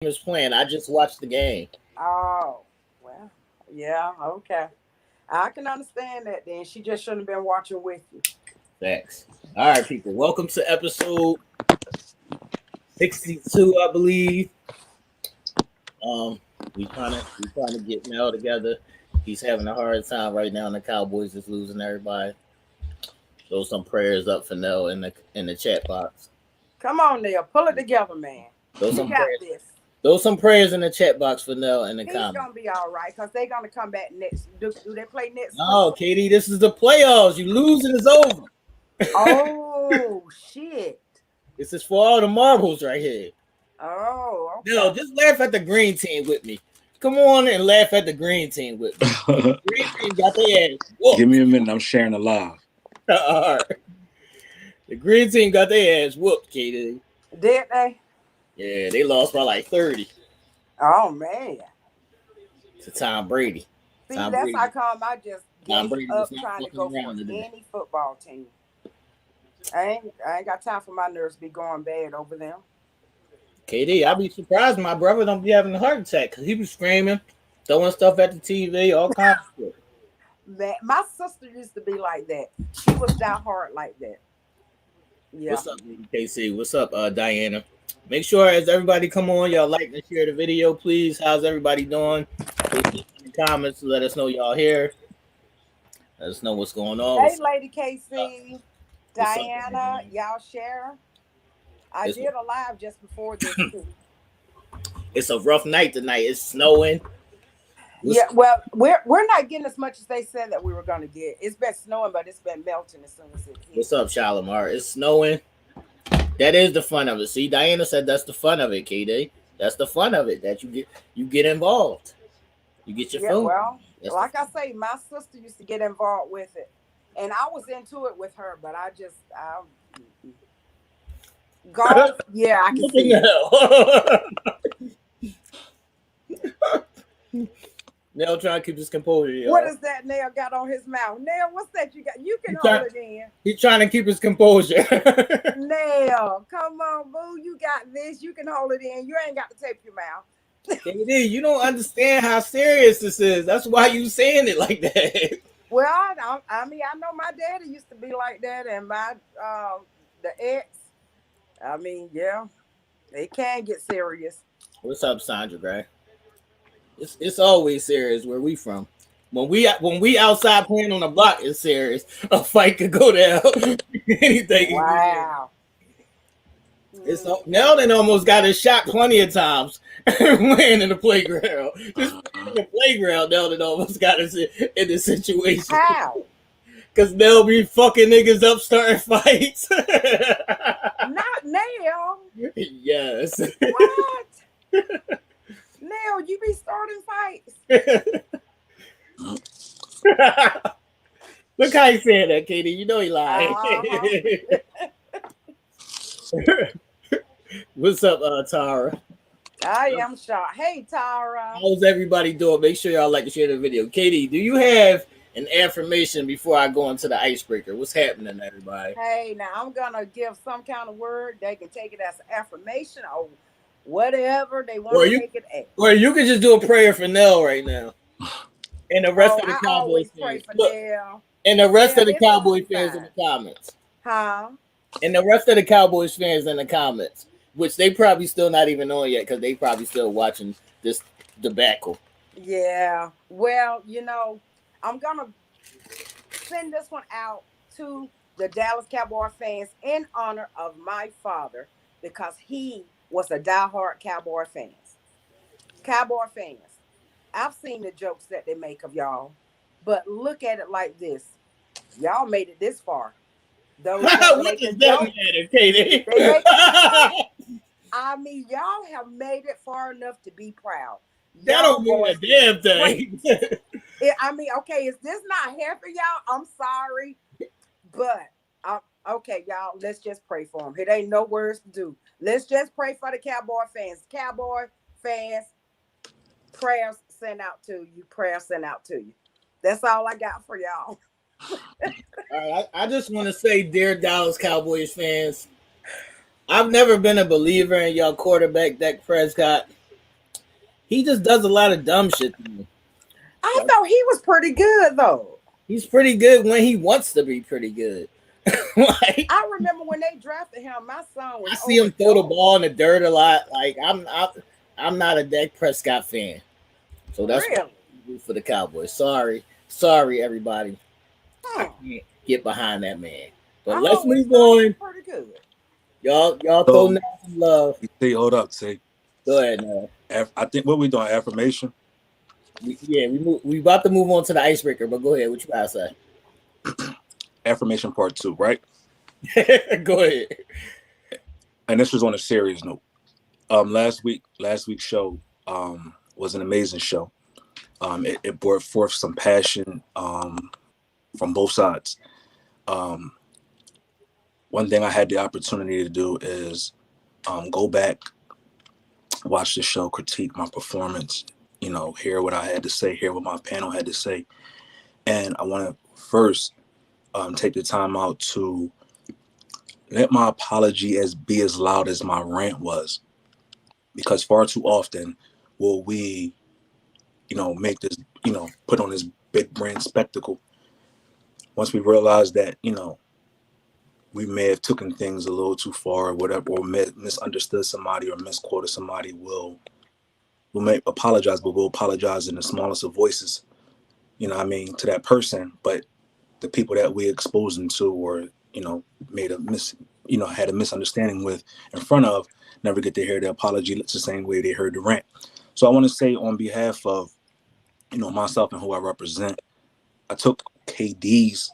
is playing. I just watched the game. Oh, well, yeah, okay. I can understand that then. She just shouldn't have been watching with you. Thanks. All right, people. Welcome to episode 62, I believe. Um, we trying to get Mel together. He's having a hard time right now, and the Cowboys is losing everybody. Throw some prayers up for Nell in the chat box. Come on, Neil. Pull it together, man. Throw You some got prayers. this. Throw some prayers in the chat box for Nell in the He's comments. going to be all right because they're going to come back next. Do they play next No, week? Katie, this is the playoffs. You lose and it's over. Oh, shit. This is for all the marbles right here. Oh, okay. No, just laugh at the green team with me. Come on and laugh at the green team with me. The green team got their ass whooped. Give me a minute. I'm sharing a live. All right. The green team got their ass whooped, Katie. Did they? Yeah, they lost by like 30 Oh, man. to Tom Brady. See, Tom that's Brady. how come I just Tom gave Brady up was not trying to fucking go for around today. any football team. I ain't got time for my nerves to be going bad over them. KD, I'd be surprised my brother don't be having a heart attack because he was screaming, throwing stuff at the TV, all kinds of shit. Man, my sister used to be like that. She was that hard like that. Yeah. What's up, KC? What's up, Diana? Make sure as everybody come on, y'all like and share the video, please. How's everybody doing? Please in the comments, let us know y'all here. Let us know what's going on. Hey, Lady KC, Diana, y'all share. I did a live just before this too. It's a rough night tonight. It's snowing. Yeah, well, we're not getting as much as they said that we were going to get. It's been snowing, but it's been melting as soon as it hit. What's up, Shalimar? It's snowing. That is the fun of it. See, Diana said that's the fun of it, KD. That's the fun of it, that you get involved. You get your food. Well, like I say, my sister used to get involved with it. And I was into it with her, but I golf, yeah, I can see it. Nail trying to keep his composure. Y'all. What is that Nail got on his mouth? Nail, what's that you got? You can hold it in. He's trying to keep his composure. Nail, come on, boo. You got this. You can hold it in. You ain't got to tape your mouth. KD, you don't understand how serious this is. That's why you saying it like that. Well, I mean, I know my daddy used to be like that, and my the ex. I mean, yeah, it can get serious. What's up, Sandra Gray? It's always serious where we from. When we outside playing on the block, it's serious. A fight could go down. Anything. Wow. It's Nelden almost got his shot plenty of times playing in the playground. Just in the playground, Nelden almost got us in this situation. How? Because they'll be fucking niggas up starting fights. Not Nail. Yes. What? Nail, you be starting fights. Look how he said that, Katie. You know he lied. What's up, Tara? I am shocked. Hey, Tara. How's everybody doing? Make sure y'all like and share the video. Katie, do you have an affirmation before I go into the icebreaker? What's happening, everybody? Hey, now I'm going to give some kind of word. They can take it as an affirmation or whatever they want to take it as. Or you can just do a prayer for Nell right now. And the rest of the Cowboys fans. And the rest of the Cowboy fans in the comments. Huh? And the rest of the Cowboys fans in the comments, which they probably still not even on yet because they probably still watching this debacle. Yeah. Well, I'm going to send this one out to the Dallas Cowboy fans in honor of my father because he was a diehard Cowboy fans. Cowboy fans, I've seen the jokes that they make of y'all, but look at it like this. Y'all made it this far. Those what does that matter, Katie? I mean, y'all have made it far enough to be proud. That don't mean a damn thing. I mean, okay, is this not happy, y'all? I'm sorry, but okay, y'all, let's just pray for them. It ain't no words to do. Let's just pray for the Cowboy fans. Cowboy fans, prayers sent out to you. Prayers sent out to you. That's all I got for y'all. All right, I just want to say, dear Dallas Cowboys fans, I've never been a believer in y'all quarterback, Dak Prescott. He just does a lot of dumb shit to me. I thought he was pretty good though. He's pretty good when he wants to be pretty good. Like, I remember when they drafted him, my son was I see him throw the ball in the dirt a lot. Like I'm not a Dak Prescott fan, so that's what really I do for the Cowboys. Sorry, everybody. I huh. can't get behind that man. But I let's always move thought he was on. pretty good. Y'all throw So, down some love. see, hold up, see. Go ahead now. I think what we doing, affirmation. We about to move on to the icebreaker, but go ahead. What you gotta say? Affirmation part 2, right? Go ahead. And this was on a serious note. Last week's show was an amazing show. It brought forth some passion from both sides. One thing I had the opportunity to do is go back, watch the show, critique my performance, hear what I had to say, hear what my panel had to say. And I want to first take the time out to let my apology be as loud as my rant was. Because far too often will we, make this, put on this big brand spectacle. Once we realize that, we may have taken things a little too far or whatever, or misunderstood somebody or misquoted somebody, we may apologize, but we'll apologize in the smallest of voices, to that person. But the people that we exposed them to or, made had a misunderstanding with in front of, never get to hear the apology. It's the same way they heard the rant. So I want to say on behalf of, myself and who I represent, I took KD's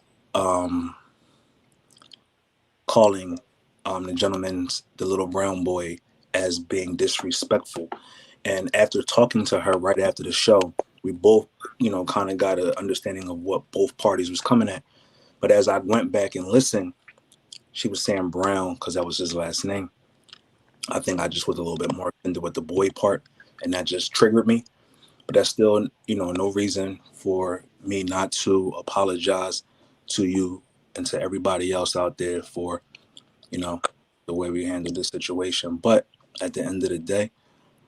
calling the gentleman, the little brown boy, as being disrespectful. And after talking to her right after the show, we both, kind of got an understanding of what both parties was coming at. But as I went back and listened, she was saying Brown because that was his last name. I think I just was a little bit more offended with the boy part, and that just triggered me. But that's still, no reason for me not to apologize to you and to everybody else out there for, the way we handled this situation. But at the end of the day,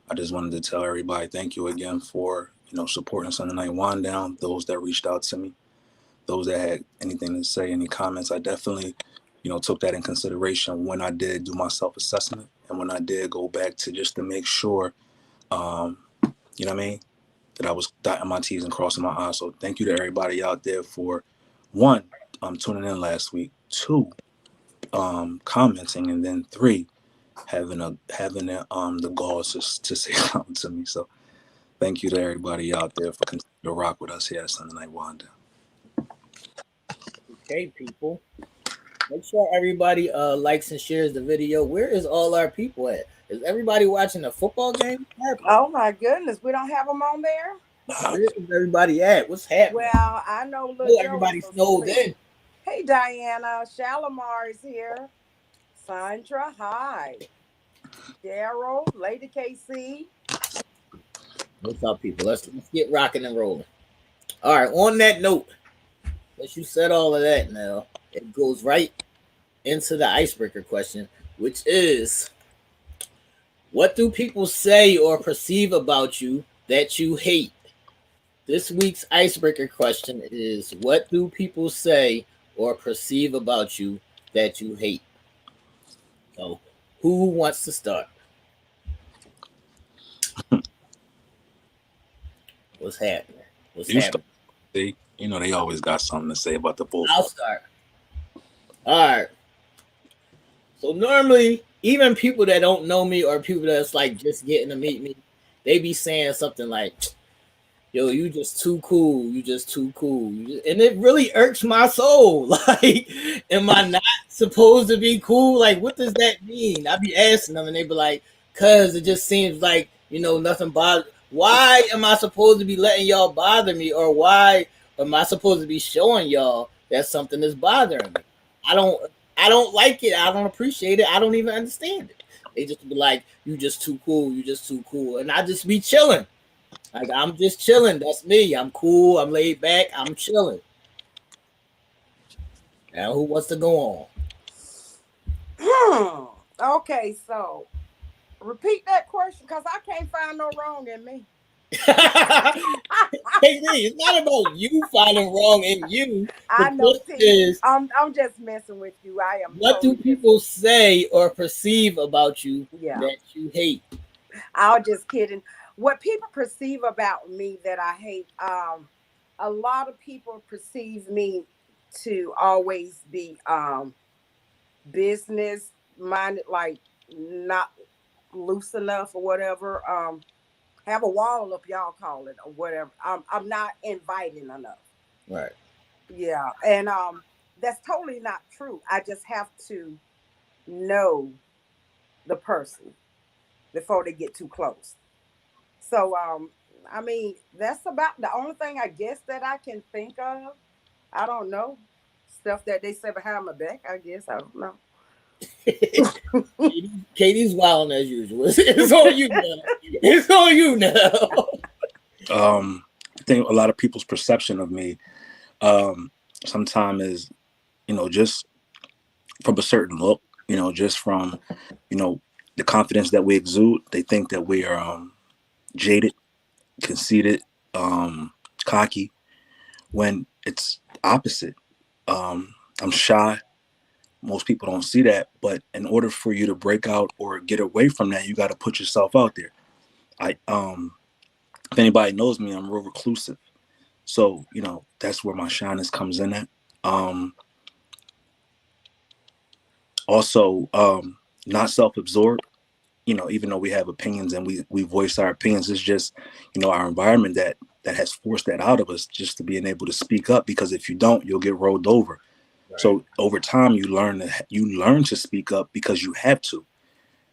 I just wanted to tell everybody thank you again for, supporting Sunday Nite Wine Down. Those that reached out to me, those that had anything to say, any comments, I definitely, took that in consideration when I did do my self-assessment and when I did go back to make sure, that I was dotting my T's and crossing my I's. So thank you to everybody out there for, one, tuning in last week, two, commenting, and then three, having the balls to say something to me. So thank you to everybody out there for continuing to rock with us here at Sunday Nite Wine Down. Okay, people. Make sure everybody likes and shares the video. Where is all our people at? Is everybody watching the football game? Oh my goodness, we don't have them on there. Where is everybody at? What's happening? Well, I know little Everybody snowed in. Hey Diana, Shalimar is here. Sandra, hi. Daryl, Lady KC. What's up, people? Let's get rocking and rolling. All right. On that note, as you said all of that, now it goes right into the icebreaker question, which is, what do people say or perceive about you that you hate? This week's icebreaker question is, what do people say or perceive about you that you hate? So, who wants to start? What's happening? What's happening? They always got something to say about the both. I'll start. All right. So normally, even people that don't know me or people that's like just getting to meet me, they be saying something like, yo, you just too cool. You just too cool. And it really irks my soul. Like, am I not supposed to be cool? Like, what does that mean? I be asking them and they be like, cause it just seems like, nothing bothers. Why am I supposed to be letting y'all bother me? Or why am I supposed to be showing y'all that something is bothering me? I don't like it. I don't appreciate it. I don't even understand it. They just be like, you just too cool. You just too cool. And I just be chilling. Like, I'm just chilling. That's me. I'm cool. I'm laid back. I'm chilling. Now, who wants to go on? Okay, so repeat that question because I can't find no wrong in me. it's not about you finding wrong in you. I The know, question T. is, I'm just messing with you. I am what do totally people say or perceive about you yeah. that you hate? I was just kidding. What people perceive about me that I hate, a lot of people perceive me to always be business minded, like not loose enough or whatever. Have a wall up, y'all call it or whatever. I'm not inviting enough. Right. Yeah, and that's totally not true. I just have to know the person before they get too close. So I mean, that's about the only thing I guess that I can think of. I don't know. Stuff that they say behind my back, I guess. I don't know. Katie's wilding as usual. It's on you now. It's on you now. I think a lot of people's perception of me sometimes is, just from a certain look, just from, the confidence that we exude. They think that we are jaded, conceited, cocky, when it's opposite. I'm shy. Most people don't see that, but in order for you to break out or get away from that, you got to put yourself out there. If anybody knows me, I'm real reclusive. So, that's where my shyness comes in at. Also, not self-absorbed. Even though we have opinions and we voice our opinions, it's just, our environment that has forced that out of us, just to being able to speak up. Because if you don't, you'll get rolled over. Right. So over time, you learn to speak up because you have to.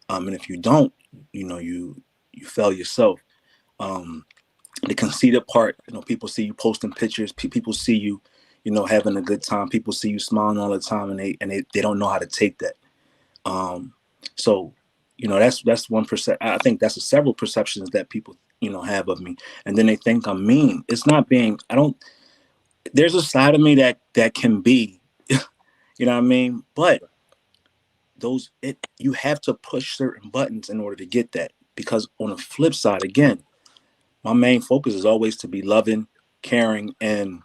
And if you don't, you fail yourself. The conceited part, people see you posting pictures, people see you, having a good time, people see you smiling all the time, and they don't know how to take that. So, that's 1%. I think that's several perceptions that people, have of me, and then they think I'm mean. It's not being. There's a side of me that can be, you know what I mean, but you have to push certain buttons in order to get that, because on the flip side, again, my main focus is always to be loving, caring, and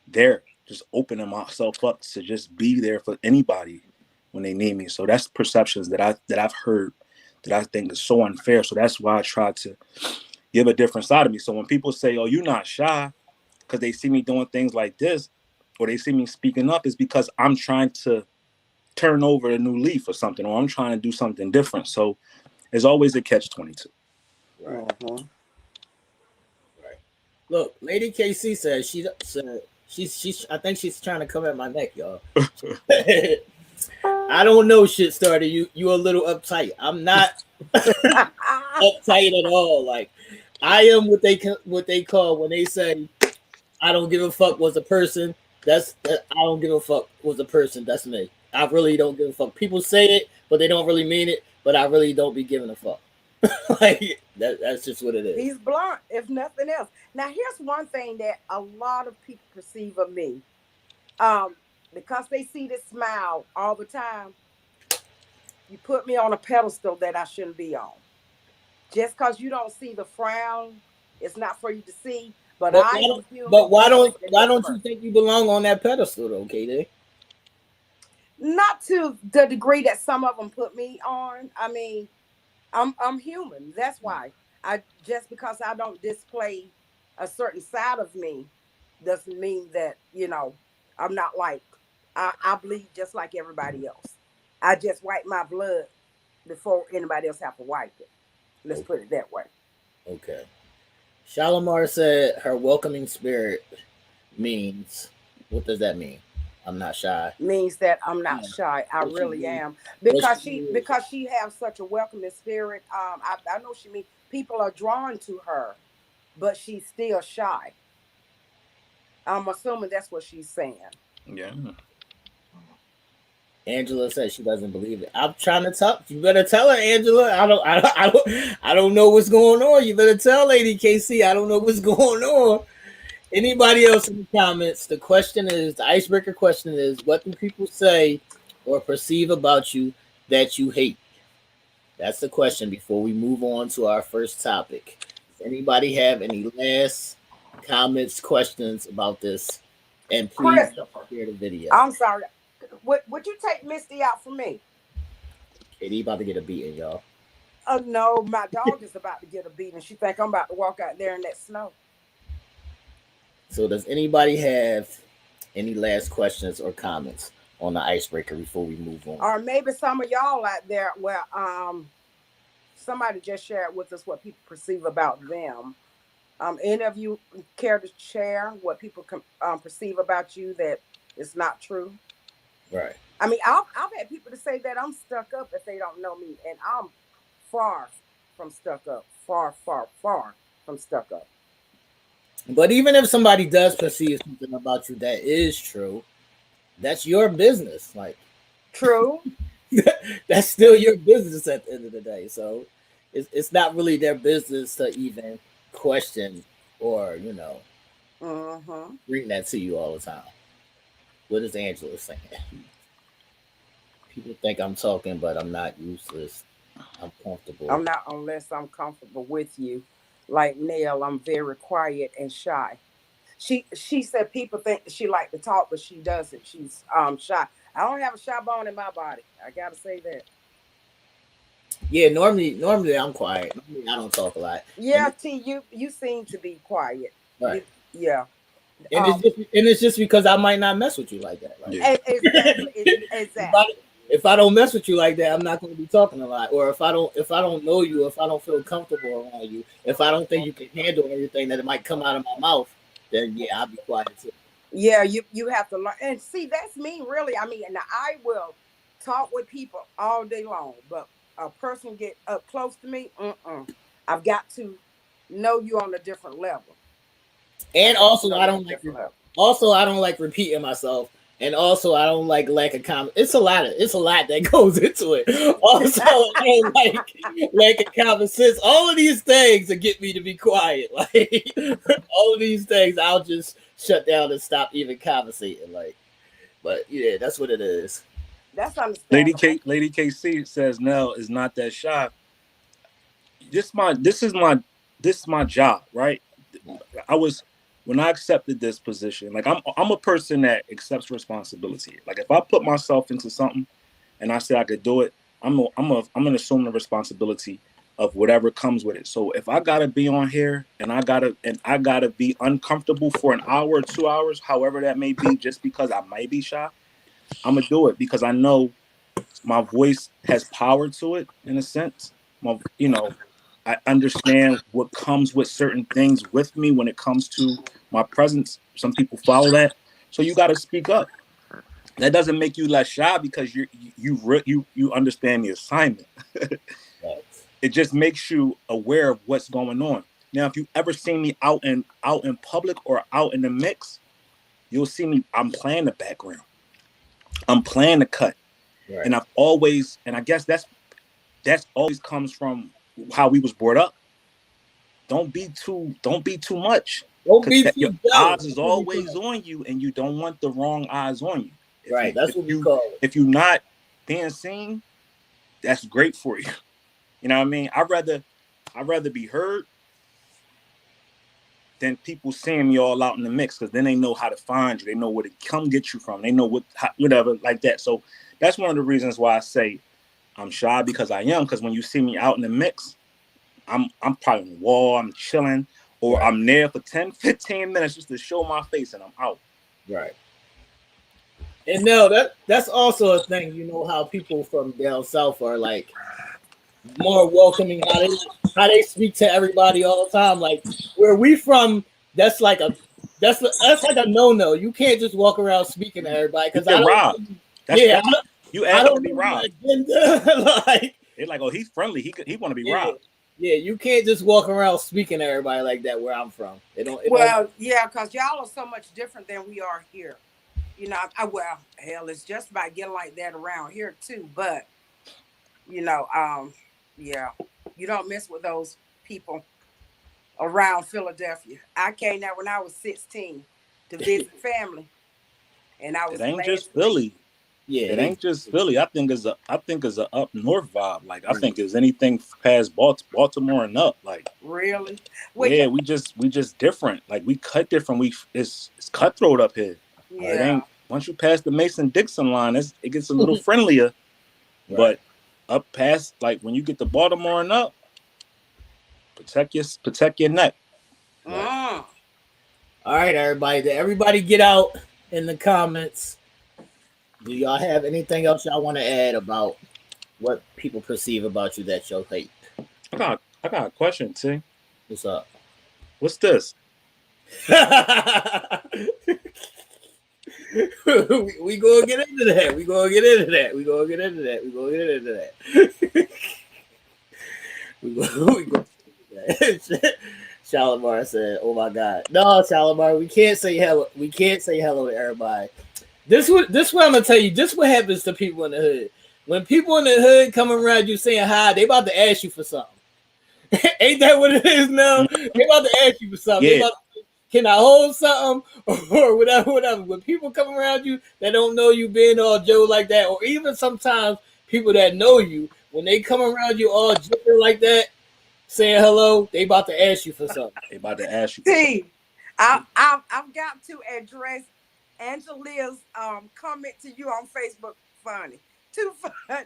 there, just opening myself up to just be there for anybody when they need me. So that's perceptions that I've heard that I think is so unfair. So that's why I try to give a different side of me. So when people say, "Oh, you're not shy," because they see me doing things like this, or they see me speaking up, is because I'm trying to turn over a new leaf or something, or I'm trying to do something different. So there's always a catch-22. Right. Mm-hmm. Right. Look, Lady KC said she's I think she's trying to come at my neck, y'all. I don't know, shit starter. You a little uptight. I'm not uptight at all. Like, I am what they call when they say I don't give a fuck was a person. I don't give a fuck was a person. That's me. I really don't give a fuck. People say it, but they don't really mean it. But I really don't be giving a fuck. Like that's just what it is. He's blunt, if nothing else. Now, here's one thing that a lot of people perceive of me. Because they see this smile all the time, you put me on a pedestal that I shouldn't be on. Just because you don't see the frown, it's not for you to see. But I am human. But why don't you think you belong on that pedestal though, KD? Not to the degree that some of them put me on. I mean, I'm human. That's why. Just because I don't display a certain side of me doesn't mean that, I'm not like I bleed just like everybody else. I just wipe my blood before anybody else have to wipe it. Let's put it that way. Okay. Shalimar said her welcoming spirit means, what does that mean? I'm not shy. Means that I'm not shy. I really am. Because she has such a welcoming spirit. I know she means people are drawn to her, but she's still shy. I'm assuming that's what she's saying. Yeah. Angela says she doesn't believe it. I'm trying to tell you. Better tell her, Angela. I don't know what's going on. You better tell Lady KC. I don't know what's going on. Anybody else in the comments? The icebreaker question is, what do people say or perceive about you that you hate? That's the question before we move on to our first topic. Does anybody have any last comments, questions about this? And please Christopher, share the video. I'm sorry. Would you take Misty out for me? Katie about to get a beating, y'all. No, my dog is about to get a beating. She think I'm about to walk out there in that snow. So does anybody have any last questions or comments on the icebreaker before we move on? Or maybe some of y'all out there, well, somebody just shared with us what people perceive about them. Any of you care to share what people perceive about you that is not true? Right. I mean, I've had people to say that I'm stuck up if they don't know me, and I'm far from stuck up, far from stuck up. But even if somebody does perceive something about you that is true, that's your business. Like True. that's still your business at the end of the day. So it's not really their business to even question or, bring that to you all the time. What is Angela saying? People think I'm talking, but I'm not useless. I'm comfortable. I'm not unless I'm comfortable with you. Like Nell, I'm very quiet and shy. She said people think she like to talk, but she doesn't. She's shy. I don't have a shy bone in my body. I gotta say that. Yeah, normally I'm quiet. Normally I don't talk a lot. And Yeah, T, you seem to be quiet. right. You yeah. And it's just because I might not mess with you like that. Like Yeah. Exactly. if I Exactly. if I don't mess with you like that, I'm not going to be talking a lot. Or if I don't know you, if I don't feel comfortable around you, if I don't think you can handle everything that it might come out of my mouth, then yeah, I'll be quiet too. Yeah, you have to learn. And see, that's me really. I mean, and I will talk with people all day long, but a person get up close to me, I've got to know you on a different level. I And got to also know I you on don't a like different level. repeating myself. And also I don't like lack of comment. It's a lot that goes into it. Also I don't like lack of common sense. All of these things that get me to be quiet. Like all of these things I'll just shut down and stop even conversating. Like but yeah, that's what it is. That's understandable. Lady KC says Nell is not that shy. This is my job, right? I was when I accepted this position, like I'm a person that accepts responsibility. Like if I put myself into something and I say I could do it, I'm gonna assume the responsibility of whatever comes with it. So if I gotta be on here and I gotta be uncomfortable for an hour or 2 hours, however that may be, just because I might be shy, I'm gonna do it because I know my voice has power to it in a sense. I understand what comes with certain things with me when it comes to my presence. Some people follow that, so you got to speak up. That doesn't make you less shy because you understand the assignment. Right. It just makes you aware of what's going on. Now, if you ever see me out in public or out in the mix, you'll see me. I'm playing the background. I'm playing the cut, Right. and I guess that's always comes from how we was brought up. Don't be too much Don't because be your too jealous. eyes is That's what we always call it. on you, and you don't want the wrong eyes on you. If Right. you That's if what we you call it. if you're not being seen, that's great for you. You know what I mean? I'd rather be heard than people seeing me all out in the mix because then they know how to find you. They know where to come get you from. They know whatever like that. So that's one of the reasons why I say I'm shy because I am. Because when you see me out in the mix, I'm probably on the wall, I'm chilling, or Right. I'm there for 10, 15 minutes just to show my face and I'm out. Right. And no, that's also a thing. You know how people from down south are like more welcoming. How they speak to everybody all the time. Like where we from, that's like a that's like a no. You can't just walk around speaking to everybody You because I get don't. robbed. Yeah, That's you I asking to don't be know your robbed. agenda. Like They're like, oh, he's friendly. He want to be yeah, robbed. yeah. You can't just walk around speaking to everybody like that where I'm from. It don't. Well, yeah, because y'all are so much different than we are here. Well, hell, it's just about getting like that around here too. But you know, yeah, you don't mess with those people around Philadelphia. I came there when I was 16 to visit family, and I It was ain't glad just to leave. Philly. Yeah, It ain't just Philly. I think it's a up north vibe. Like I think it's anything past Baltimore and up. Like Really? Well, yeah, we just different. Like we cut different. It's cutthroat up here. It yeah. ain't once you pass the Mason Dixon line, it gets a little friendlier. right. But up past like when you get to Baltimore and up, protect your neck. Right. Mm. All right, everybody. Did everybody get out in the comments? Do y'all have anything else y'all want to add about what people perceive about you that you hate? I got a question, T. What's up? What's this? We gonna get into that. We gonna get into that. We gonna get into that. We gonna get into that. we go. Shalimar said, "Oh my God, no, Shalimar, we can't say hello. We can't say hello to everybody. This what I'm gonna tell you. This what happens to people in the hood. When people in the hood come around you saying hi, they about to ask you for something. Ain't that what it is now? They about to ask you for something. They Yeah, about to, can I hold something or whatever, whatever. When people come around you that don't know you being all Joe like that, or even sometimes people that know you, when they come around you all Joe like that, saying hello, they about to ask you for something. they about to ask you for something. See, I've got to address Angelia's comment to you on Facebook. Funny, too fun.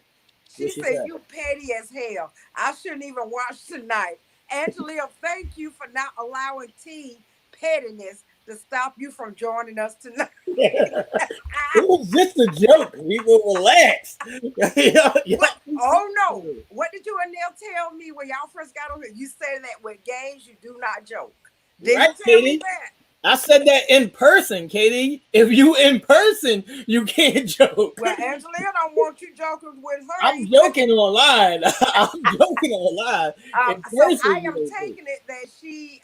She She said said, you petty as hell. I shouldn't even watch tonight. Angelia, thank you for not allowing T pettiness to stop you from joining us tonight. it was just a joke. We will relax. What? Oh no! What did you and Neil tell me when y'all first got on here? You said that with games you do not joke. Did Right, you tell me Katie? that? I said that in person, Katie. If you in person, you can't joke. Well, Angelina don't want you joking with her. I'm joking online. I'm joking online. In So person, I you am don't do. taking it that she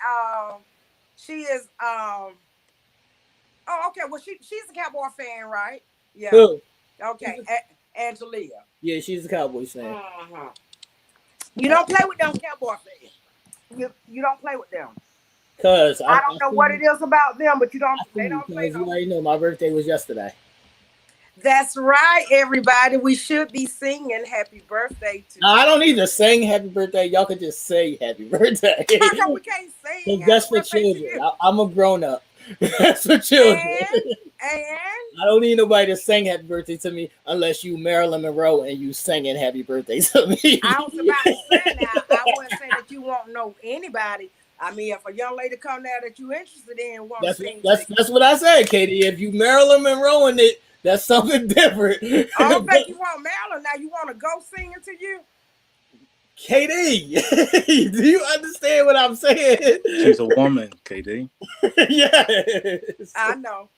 is oh okay, well she's a Cowboy fan, right? Yeah. Who? Okay. Angelia. Yeah, she's a Cowboys fan. Uh-huh. You don't play with them Cowboy fans. You don't play with them. Cause I I don't know what see, it is about them, but I they see, don't play because you no. already know my birthday was yesterday. That's right, everybody. We should be singing happy birthday to. Now, I don't need to sing happy birthday. Y'all can just say happy birthday. How come we can't sing Because happy that's for birthday to children. you? I'm a grown up. That's for children. And I don't need nobody to sing happy birthday to me unless you Marilyn Monroe and you singing happy birthday to me. I was about to say now, I wouldn't say that you won't know anybody. I mean, if a young lady come there that you interested in want to sing to you. That's what I said, Katie. If you Marilyn Monroe in it, that's something different. I don't think you want Marilyn. Now you want to go singing to you? Katie, do you understand what I'm saying? She's a woman, KD. Yes. I know.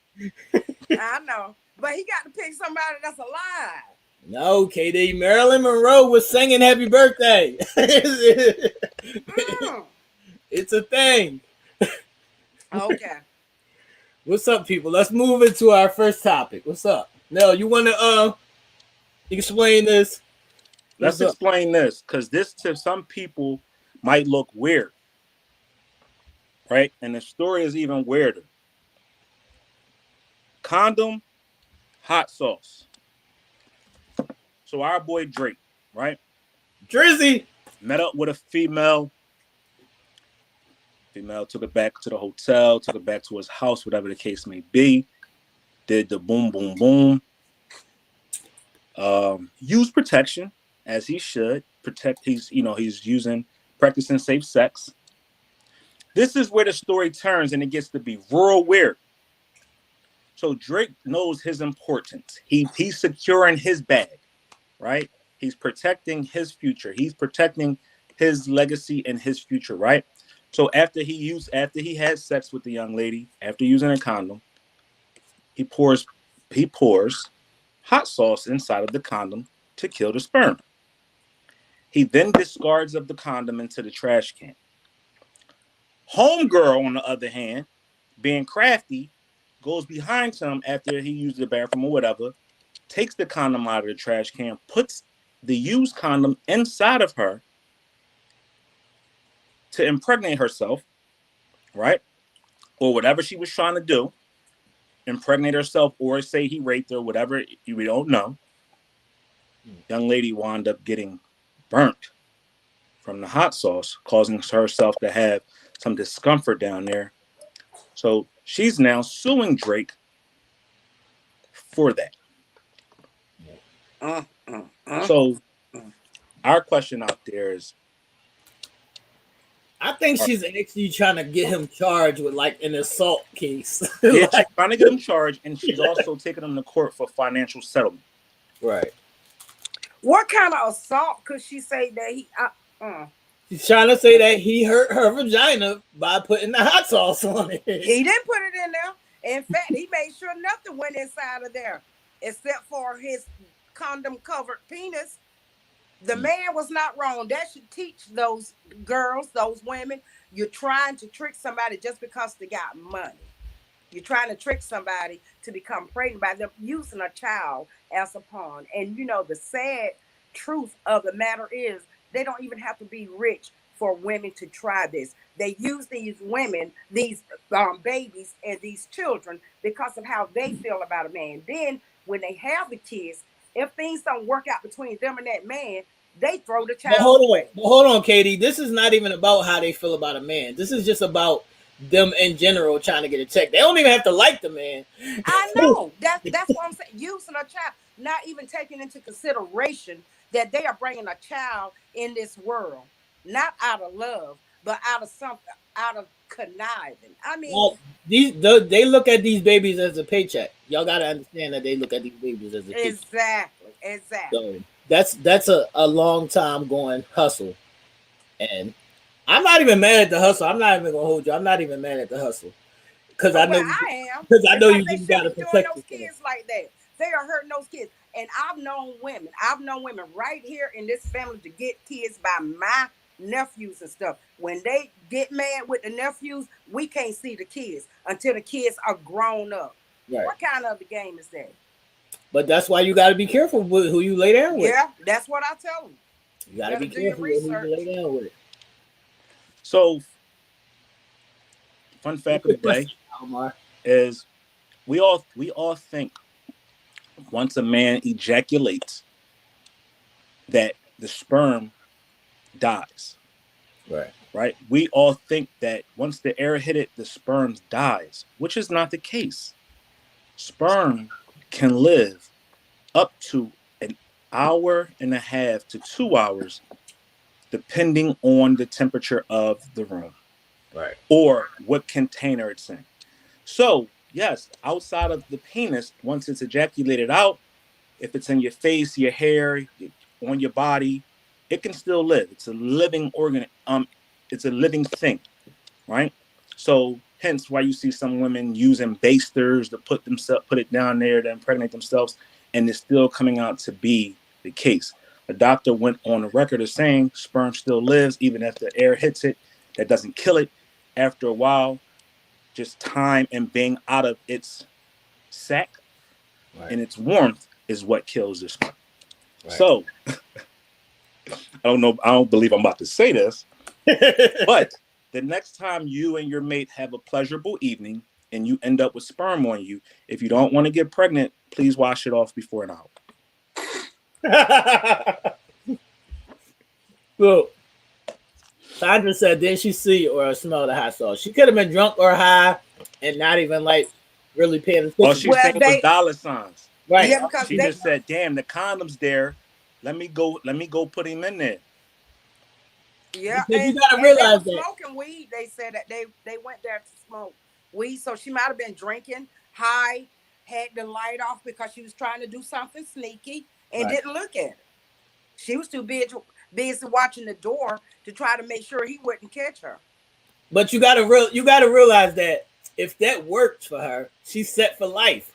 I know. But he got to pick somebody that's alive. No, Katie. Marilyn Monroe was singing happy birthday. It's a thing. Okay. What's up, people? Let's move into our first topic. What's up? Nell, you want to explain this? Let's explain this because this to some people might look weird, right? And the story is even weirder. Condom, hot sauce. So our boy Drake, right? Drizzy met up with a female. Female took it back to the hotel, took it back to his house, whatever the case may be. Did the boom, boom, boom. Use protection as he should. He's practicing safe sex. This is where the story turns and it gets to be real weird. So Drake knows his importance. He's securing his bag, right? He's protecting his future. He's protecting his legacy and his future, right? So after he had sex with the young lady, after using a condom, he pours hot sauce inside of the condom to kill the sperm. He then discards of the condom into the trash can. Homegirl, on the other hand, being crafty, goes behind him after he used the bathroom or whatever, takes the condom out of the trash can, puts the used condom inside of her to impregnate herself, right? Or whatever she was trying to do. impregnate herself or say he raped her, whatever, we don't know. Young lady wound up getting burnt from the hot sauce, causing herself to have some discomfort down there. So she's now suing Drake for that. So our question out there is, I think she's actually trying to get him charged with like an assault case. yeah, Like, she's trying to get him charged, and she's also taking him to court for financial settlement. right. What kind of assault could she say that he? She's trying to say that he hurt her vagina by putting the hot sauce on it. He didn't put it in there. In fact, he made sure nothing went inside of there except for his condom-covered penis. The man was not wrong. That should teach those girls, those women, you're trying to trick somebody just because they got money. You're trying to trick somebody to become pregnant by them using a child as a pawn. And you know, the sad truth of the matter is they don't even have to be rich for women to try this. They use these women, these babies and these children because of how they feel about a man. Then when they have the kids, if things don't work out between them and that man, they throw the child away. Hold on, Katie. This is not even about how they feel about a man. This is just about them in general trying to get a check. They don't even have to like the man. I know. That's what I'm saying. Using a child, not even taking into consideration that they are bringing a child in this world, not out of love, but out of something, out of conniving. I mean, well, they look at these babies as a paycheck. Y'all got to understand that they look at these babies as a paycheck. Exactly. So that's a long time going hustle. And I'm not even mad at the hustle. I'm not even gonna hold you. I'm not even mad at the hustle because I know I am. Because I know you just got to protect those kids like that. They are hurting those kids. And I've known women right here in this family to get kids by my nephews and stuff. When they get mad with the nephews, we can't see the kids until the kids are grown up. Right. What kind of a game is that? But that's why you got to be careful with who you lay down with. Yeah, that's what I tell them. You got to be careful with who you lay down with. So, fun fact of the day is we all think once a man ejaculates that the sperm dies. Right. We all think that once the air hit it, the sperm dies, which is not the case. Sperm can live up to an hour and a half to 2 hours, depending on the temperature of the room, right, or what container it's in. So, yes, outside of the penis, once it's ejaculated out, if it's in your face, your hair, on your body, it can still live. It's a living organ. It's a living thing, right? So, hence why you see some women using basters to put it down there to impregnate themselves, and it's still coming out to be the case. A doctor went on the record as saying sperm still lives even if the air hits it. That doesn't kill it. After a while, just time and being out of its sac and its warmth is what kills the sperm. Right. So, I don't believe I'm about to say this, but the next time you and your mate have a pleasurable evening and you end up with sperm on you, if you don't want to get pregnant, please wash it off before an hour. Look, Sandra said, didn't she see or smell the hot sauce? She could have been drunk or high and not even like really paying attention. All she said was dollar signs. Right. Yeah, because she just said, damn, the condom's there. Let me go put him in there. Yeah, and you gotta realize that smoking weed, they said that they went there to smoke weed. So she might have been drinking high, had the light off because she was trying to do something sneaky and didn't look at it. She was too busy watching the door to try to make sure he wouldn't catch her. But you gotta realize that if that works for her, she's set for life.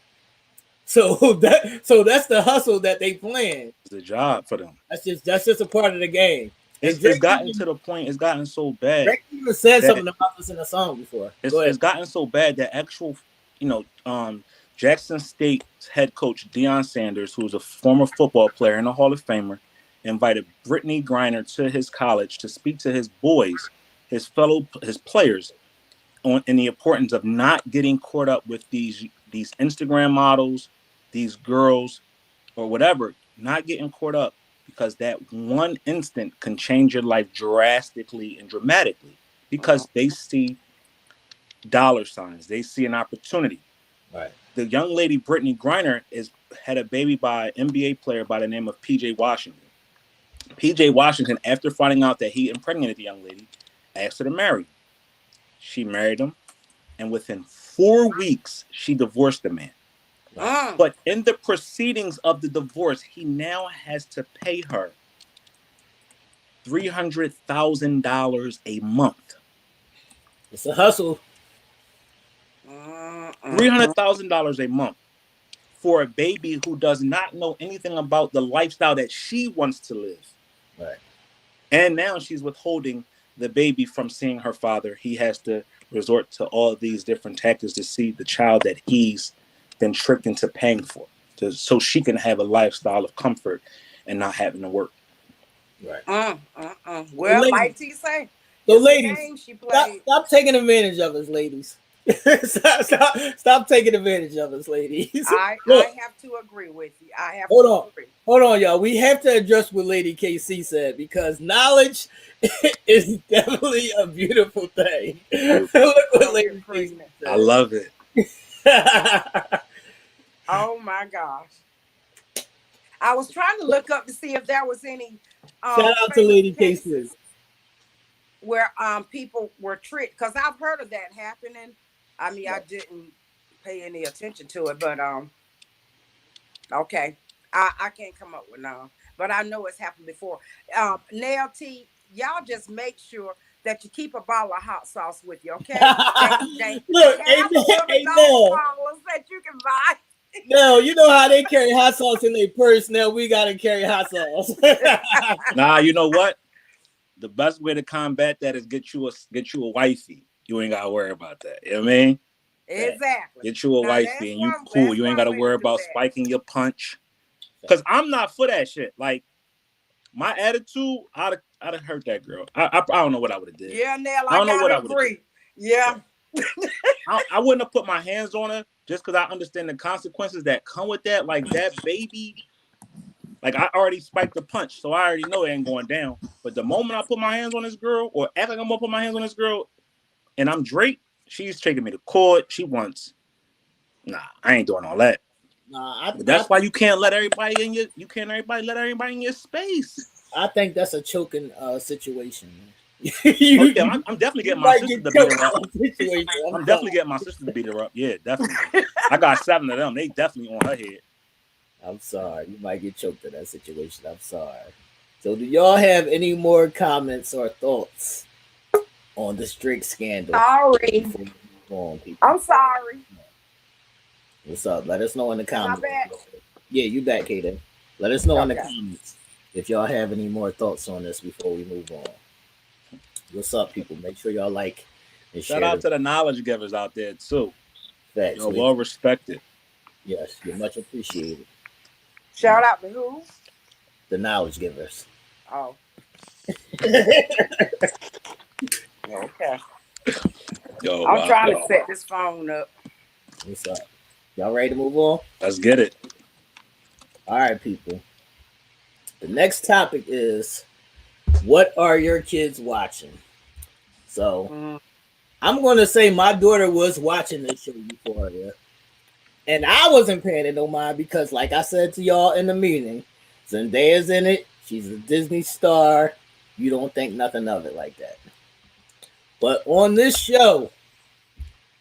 So that's the hustle that they plan. It's a job for them. That's just a part of the game. It's gotten to the point. It's gotten so bad. Drake even said something about this in a song before. It's gotten so bad that actual, Jackson State's head coach Deion Sanders, who's a former football player and a Hall of Famer, invited Brittany Griner to his college to speak to his boys, his players, in the importance of not getting caught up with these these Instagram models, these girls, or whatever, not getting caught up, because that one instant can change your life drastically and dramatically, because they see dollar signs, they see an opportunity. Right. The young lady Brittany Griner had a baby by an NBA player by the name of PJ Washington. PJ Washington, after finding out that he impregnated the young lady, asked her to marry him. She married him, and within 4 weeks, she divorced the man. But in the proceedings of the divorce, he now has to pay her $300,000 a month. It's a hustle. $300,000 a month for a baby who does not know anything about the lifestyle that she wants to live. Right. And now she's withholding the baby from seeing her father. He has to resort to all of these different tactics to see the child that he's been tricked into paying for, so she can have a lifestyle of comfort and not having to work. Right. Well, like T say, so ladies, she stop taking advantage of us, ladies. stop taking advantage of us, ladies. I have to agree with you. Hold on, y'all. We have to address what Lady KC said, because knowledge is definitely a beautiful thing. Look what Lady KC said. I love it. Oh my gosh. I was trying to look up to see if there was any shout out to Lady KC where people were tricked, because I've heard of that happening. I mean, I didn't pay any attention to it, but okay. I can't come up with none, but I know it's happened before. Nail T, y'all just make sure that you keep a bottle of hot sauce with you, okay? Look, that you can buy. No, you know how they carry hot sauce in their purse. Now we gotta carry hot sauce. Nah, you know what? The best way to combat that is get you a wifey. You ain't gotta worry about that. You know what I mean? Exactly. Get you a wifey and you cool. You ain't gotta worry about spiking your punch. Because I'm not for that shit. Like, my attitude, I'd have hurt that girl. I don't know what I would have did. Yeah, Nell, I don't know what I would have did. Yeah. I wouldn't have put my hands on her just because I understand the consequences that come with that. Like, that baby, like, I already spiked the punch, so I already know it ain't going down. But the moment I put my hands on this girl, or act like I'm gonna put my hands on this girl, and I'm Drake, she's taking me to court. She wants, I ain't doing all that. That's why you can't let everybody in your. You can't let everybody in your space. I think that's a choking situation. I'm definitely getting my sister to beat her up. I'm definitely getting my sister to beat her up. Yeah, definitely. I got 7 of them. They definitely on her head. I'm sorry. You might get choked in that situation. I'm sorry. So, do y'all have any more comments or thoughts on the Drake scandal? Sorry. I'm sorry. What's up? Let us know in the comments. Yeah, you back, Kaden. Let us know in the comments if y'all have any more thoughts on this before we move on. What's up, people? Make sure y'all like and share. Shout out to the knowledge givers out there too. Facts. You're well respected. Yes, you're much appreciated. Shout out to who? The knowledge givers. Oh. Okay. Yo, I'm trying to set this phone up. What's up? Y'all ready to move on? Let's get it. All right, people. The next topic is, what are your kids watching? So, I'm going to say my daughter was watching this show Euphoria. And I wasn't paying it no mind because, like I said to y'all in the meeting, Zendaya's in it. She's a Disney star. You don't think nothing of it like that. But on this show,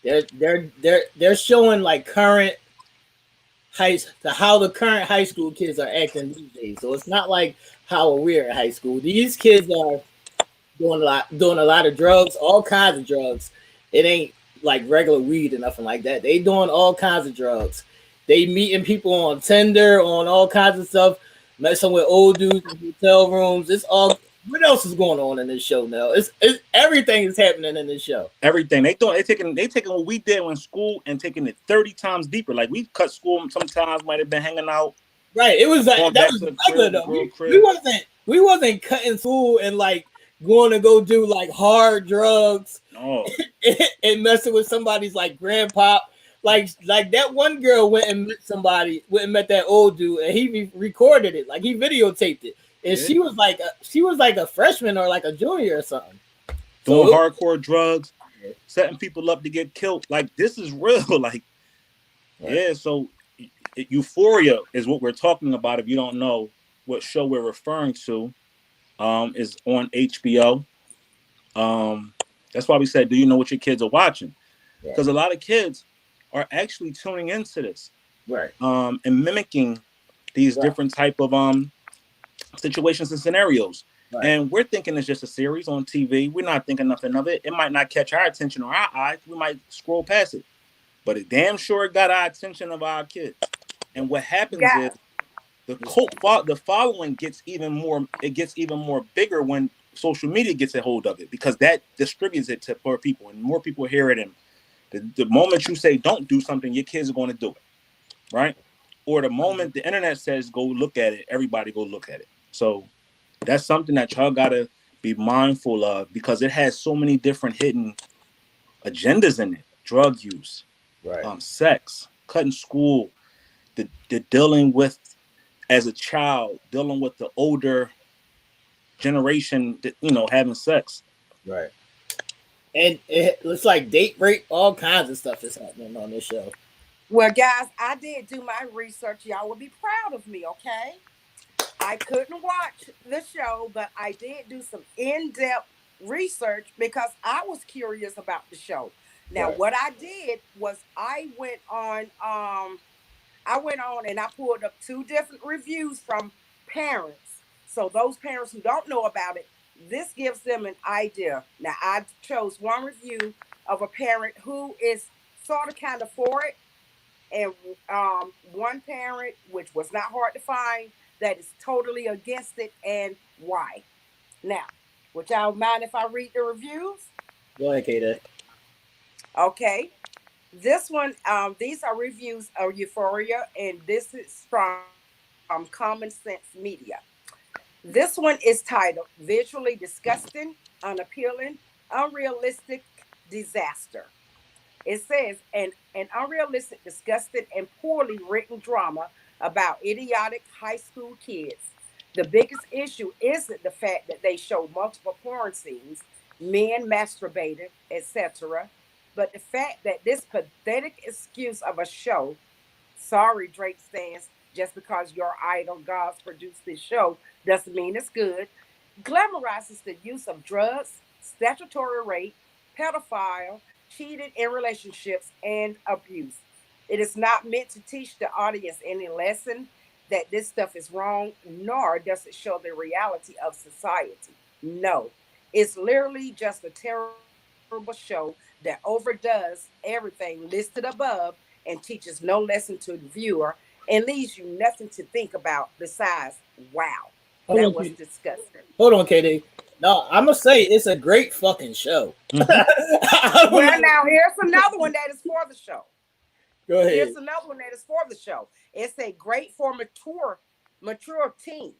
they're showing like current how the current high school kids are acting these days. So it's not like how we're in high school. These kids are doing a lot of drugs, all kinds of drugs. It ain't like regular weed or nothing like that. They doing all kinds of drugs. They meeting people on Tinder, on all kinds of stuff, messing with old dudes in hotel rooms. It's all. What else is going on in this show now? It's everything is happening in this show. Everything they taking what we did in school and taking it 30 times deeper. Like, we cut school sometimes, might have been hanging out. Right. It was like that was regular though. We wasn't cutting school and like going to go do like hard drugs. No. And messing with somebody's like grandpa. like that one girl went and met that old dude, and he recorded it, like he videotaped it, and Yeah. she was like a freshman or like a junior or something. Doing So hardcore drugs, setting people up to get killed. Like this is real. Like, yeah. So Euphoria is what we're talking about. If you don't know what show we're referring to, is on HBO. That's why we said, do you know what your kids are watching? Because a lot of kids are actually tuning into this, right, and mimicking these different type of situations and scenarios. right, And we're thinking it's just a series on TV. We're not thinking nothing of it. It might not catch our attention or our eye. We might scroll past it, but it damn sure got our attention of our kids. And what happens is Guys, the following gets even more. It gets even more bigger when social media gets a hold of it, because that distributes it to more people, and more people hear it. And the moment you say don't do something, your kids are going to do it, right? Or the moment the internet says go look at it, everybody go look at it. So that's something that y'all gotta be mindful of, because it has so many different hidden agendas in it: drug use, right. sex, cutting school, the dealing with as a child, dealing with the older generation, having sex. Right. And it's like date rape, all kinds of stuff is happening on this show. well, guys, I did do my research. Y'all will be proud of me, okay? I couldn't watch the show, but I did do some in-depth research because I was curious about the show. Now, Right. what I did was I went on and I pulled up two different reviews from parents. So those parents who don't know about it, this gives them an idea. Now, I chose one review of a parent who is sort of kind of for it, and one parent, which was not hard to find, that is totally against it, and why. Now, would y'all mind if I read the reviews? Go ahead, Kata. Okay. This one, these are reviews of Euphoria, and this is from Common Sense Media. This one is titled Visually Disgusting, Unappealing, Unrealistic Disaster. It says an unrealistic, disgusting, and poorly written drama about idiotic high school kids. The biggest issue isn't the fact that they show multiple porn scenes, men masturbating, etc., but the fact that this pathetic excuse of a show, sorry, Drake stands, just because your idol gods produced this show doesn't mean it's good, glamorizes the use of drugs, statutory rape, pedophile, cheating in relationships, and abuse. It is not meant to teach the audience any lesson that this stuff is wrong, nor does it show the reality of society. No, it's literally just a terrible show that overdoes everything listed above and teaches no lesson to the viewer and leaves you nothing to think about besides, wow, that Hold was on, Katie. disgusting. Hold on, Katie. No, I'm gonna say it's a great fucking show. Mm-hmm. I don't Well, know. now here's another one that is for the show. Go ahead. Here's another one that is for the show. It's a great for mature teens.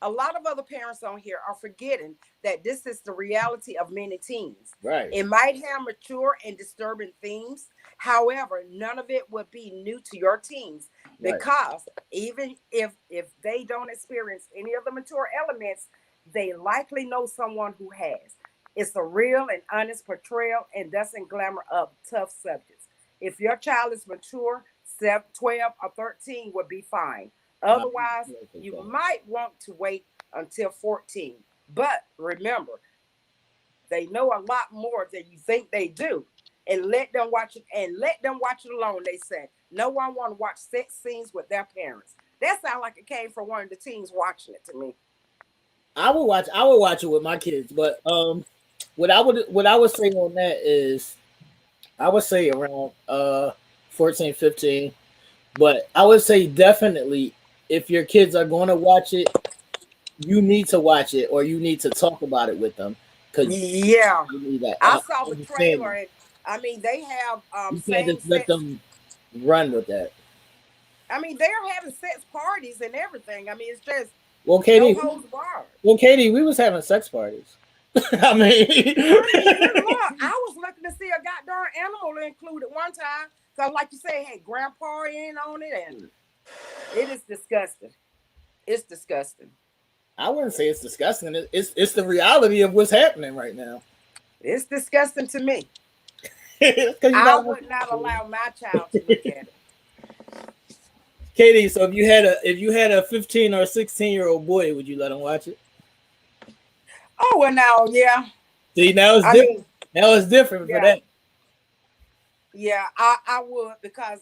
A lot of other parents on here are forgetting that this is the reality of many teens. Right. It might have mature and disturbing themes. However, none of it would be new to your teens Right. because even if they don't experience any of the mature elements, they likely know someone who has. It's a real and honest portrayal and doesn't glamour up tough subjects. If your child is mature, 12 or 13 would be fine. Otherwise, you might want to wait until 14. But remember, they know a lot more than you think they do. And let them watch it alone. They said no one want to watch sex scenes with their parents. That sounds like it came from one of the teens watching it to me. I would watch it with my kids, but what I would say on that is I would say around 14, 15. But I would say definitely if your kids are going to watch it, you need to watch it or you need to talk about it with them because Yeah, you need that I saw the trailer, understanding. and I mean they have You can't same just let sex. them run with that. I mean they're having sex parties and everything. I mean it's just Well, no Katie, holds barred. we was having sex parties. I mean, I mean, good Lord, I was looking to see a goddamn animal included one time. Cause like you say, hey, grandpa in on it, and it is disgusting. It's disgusting. I wouldn't say it's disgusting. It's the reality of what's happening right now. It's disgusting to me. Because you I not would not allow my child to look at it. Katie. So if you had a 15 or 16-year-old boy, would you let him watch it? Oh well, now yeah. See, now it's I different. mean, Now it's different for yeah, that. yeah. I would because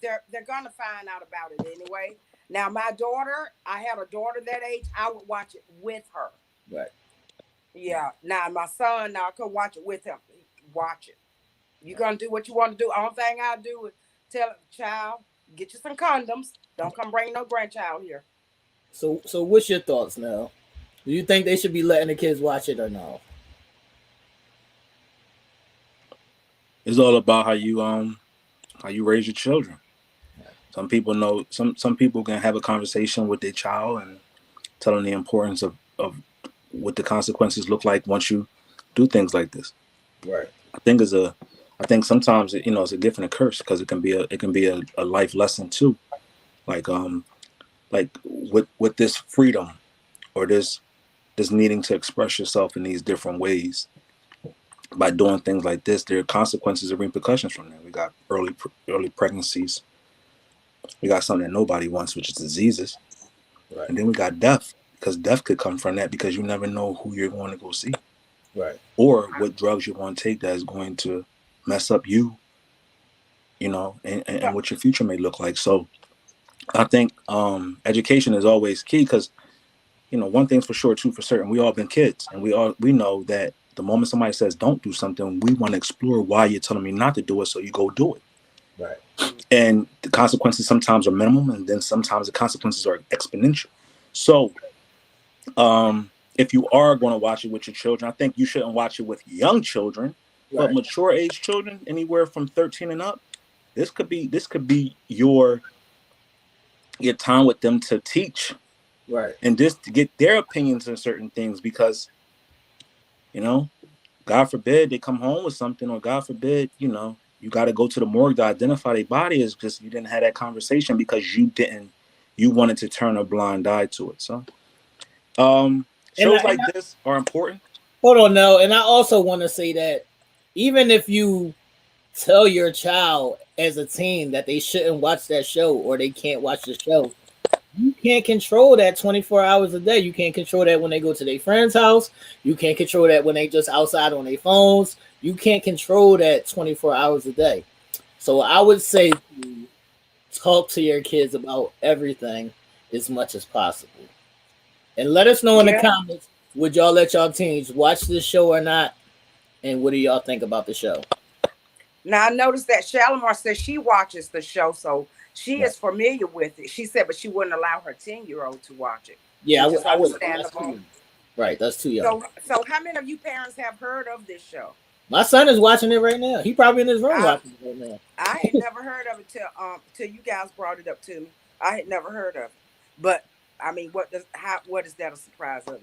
they're gonna find out about it anyway. Now my daughter, I had a daughter that age. I would watch it with her. Right. Yeah. Now my son, now I could watch it with him. Watch it. You're gonna do what you want to do. Only thing I do is tell the child, get you some condoms. Don't come bring no grandchild here. So what's your thoughts now? Do you think they should be letting the kids watch it or no? It's all about how you raise your children. Some people know some people can have a conversation with their child and tell them the importance of what the consequences look like once you do things like this. Right. I think sometimes it's a gift and a curse, because it can be a life lesson too. Like with this freedom, or this needing to express yourself in these different ways. By doing things like this, there are consequences and repercussions from that. We got early pregnancies. We got something that nobody wants, which is diseases. Right. And then we got death, because death could come from that, because you never know who you're going to go see. Right. Or what drugs you're going to take that is going to mess up you, and what your future may look like. So I think education is always key, because, one thing's for sure, two for certain. We all been kids, and we know that the moment somebody says don't do something, we want to explore why you're telling me not to do it, so you go do it. Right. And the consequences sometimes are minimum, and then sometimes the consequences are exponential. So if you are going to watch it with your children, I think you shouldn't watch it with young children, but mature age children, anywhere from 13 and up. This could be your time with them to teach, right, and just to get their opinions on certain things, because God forbid they come home with something, or God forbid you got to go to the morgue to identify their body, is just you didn't have that conversation because you wanted to turn a blind eye to it. So shows like this are important. Hold on now, and I also want to say that even if you tell your child as a teen that they shouldn't watch that show, or they can't watch the show, you can't control that 24 hours a day. You can't control that when they go to their friend's house. You can't control that when they just outside on their phones. You can't control that 24 hours a day. So I would say talk to your kids about everything as much as possible. And let us know in the comments, would y'all let y'all teens watch this show or not? And what do y'all think about the show? Now I noticed that Shalimar says she watches the show, so she is familiar with it. She said, but she wouldn't allow her 10-year-old to watch it. Yeah, which is I would. understandable. Right, that's too young. So how many of you parents have heard of this show? My son is watching it right now. He probably in his room watching it right now. I had never heard of it till you guys brought it up to me. I had never heard of it. But I mean, what is that a surprise of?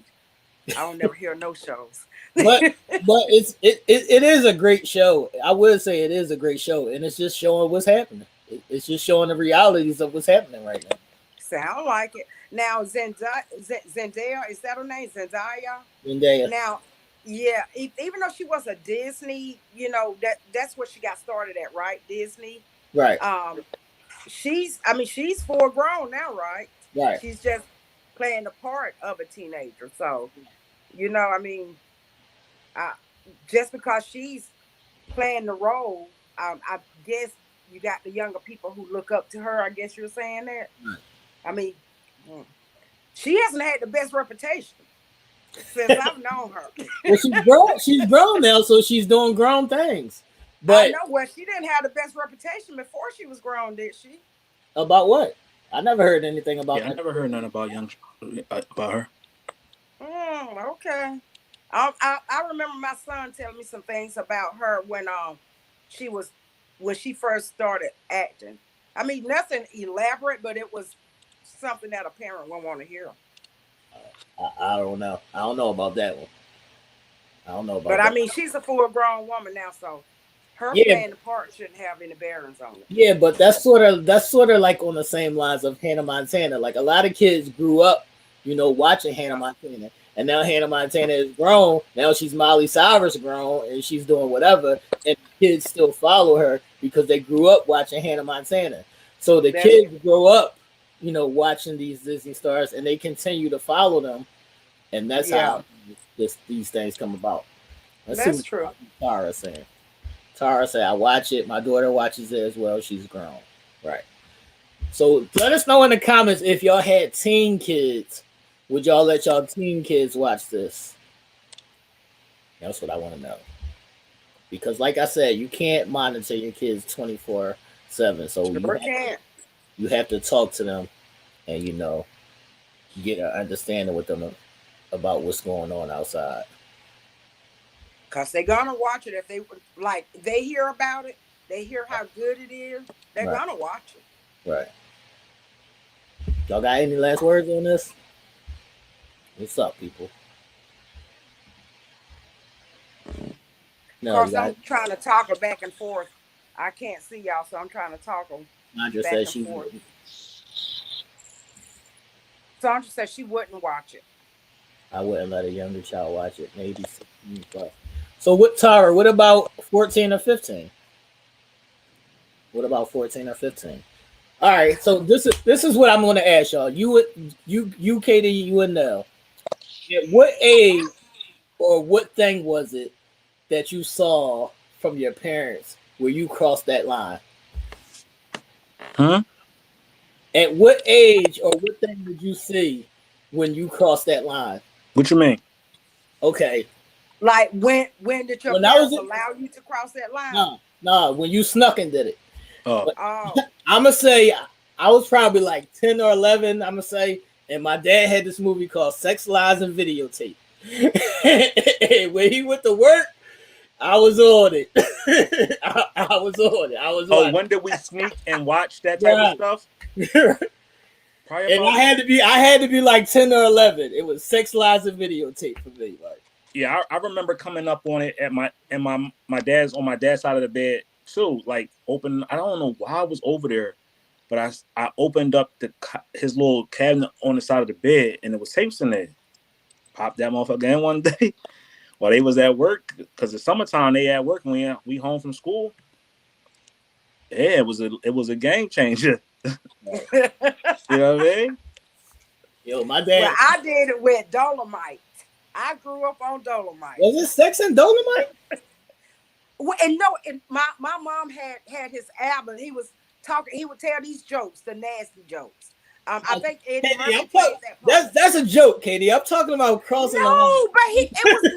I don't never hear no shows. but it is a great show. I would say it is a great show, and it's just showing what's happening. It's just showing the realities of what's happening right now. Sound like it. Now Zendaya, is that her name? Zendaya. Now, yeah, even though she was a Disney, that's where she got started at, right? Disney. Right. She's full grown now, right? Right. She's just playing the part of a teenager. So, just because she's playing the role, I guess you got the younger people who look up to her. I guess you're saying that. Right. I mean, she hasn't had the best reputation since I've known her. Well, she's grown now, so she's doing grown things. But I know, well, she didn't have the best reputation before she was grown, did she? About what? I never heard anything about that. I never heard nothing about her. Okay. I remember my son telling me some things about her when she first started acting. I mean, nothing elaborate, but it was something that a parent won't want to hear. I don't know. I don't know about that one. I don't know about that. But I mean, she's a full-grown woman now, so Her Yeah, fan part shouldn't have any bearings on it. yeah, but that's sort of like on the same lines of Hannah Montana. Like a lot of kids grew up, watching Hannah Yeah. Montana, and now Hannah Montana is grown. Now she's Miley Cyrus grown, and she's doing whatever, and kids still follow her because they grew up watching Hannah Montana. So the That's kids grow up, watching these Disney stars, and they continue to follow them, and that's yeah, how these things come about. Let's see that's what true. Tara's saying. Tara said, I watch it. My daughter watches it as well. She's grown. Right. So let us know in the comments if y'all had teen kids. Would y'all let y'all teen kids watch this? That's what I want to know. Because like I said, you can't monitor your kids 24/7. So Sure can. you have to talk to them and get an understanding with them about what's going on outside. Cause they're gonna watch it if they hear about it, they hear how good it is, they're Right. gonna watch it. Right. Y'all got any last words on this? What's up, people? No, Cause I'm trying to toggle back and forth. I can't see y'all, so I'm trying to toggle Sandra back said and she forth. Sandra said she wouldn't watch it. I wouldn't let a younger child watch it. Maybe 16 plus. So what, Tara? What about 14 or 15? What about 14 or 15? All right. So this is what I'm going to ask y'all. You, Katie, you and Nell. At what age or what thing was it that you saw from your parents where you crossed that line? Huh? At what age or what thing did you see when you crossed that line? What you mean? Okay. Like when did your When I parents was allow you to cross that line? nah, when you snuck and did it. Oh, But Oh, I'm gonna say I was probably like 10 or 11. I'm gonna say, and my dad had this movie called Sex, Lies, and Videotape. When he went to work, I was on it. I was on it. I was oh, watching. when did we sneak and watch that type of Right. stuff? Probably And about I had to be like 10 or 11. It was Sex, Lies, and Videotape for me. Like, yeah. I remember coming up on it at my dad's on my dad's side of the bed too. Like open. I don't know why I was over there, but I opened up his little cabinet on the side of the bed and it was tapes in there. Popped that motherfucker in one day while they was at work because it's summertime. They at work and we home from school. Yeah, it was a game changer. You know what I mean? yo, my well, dad. I did it with Dolomite. I grew up on Dolomite. Was it Sex and Dolomite? Well, and no, and my mom had his album. He was talking. He would tell these jokes, the nasty jokes. I think Eddie Katie, Murphy played that part. that's a joke, Katie. I'm talking about crossing the line. No, but it was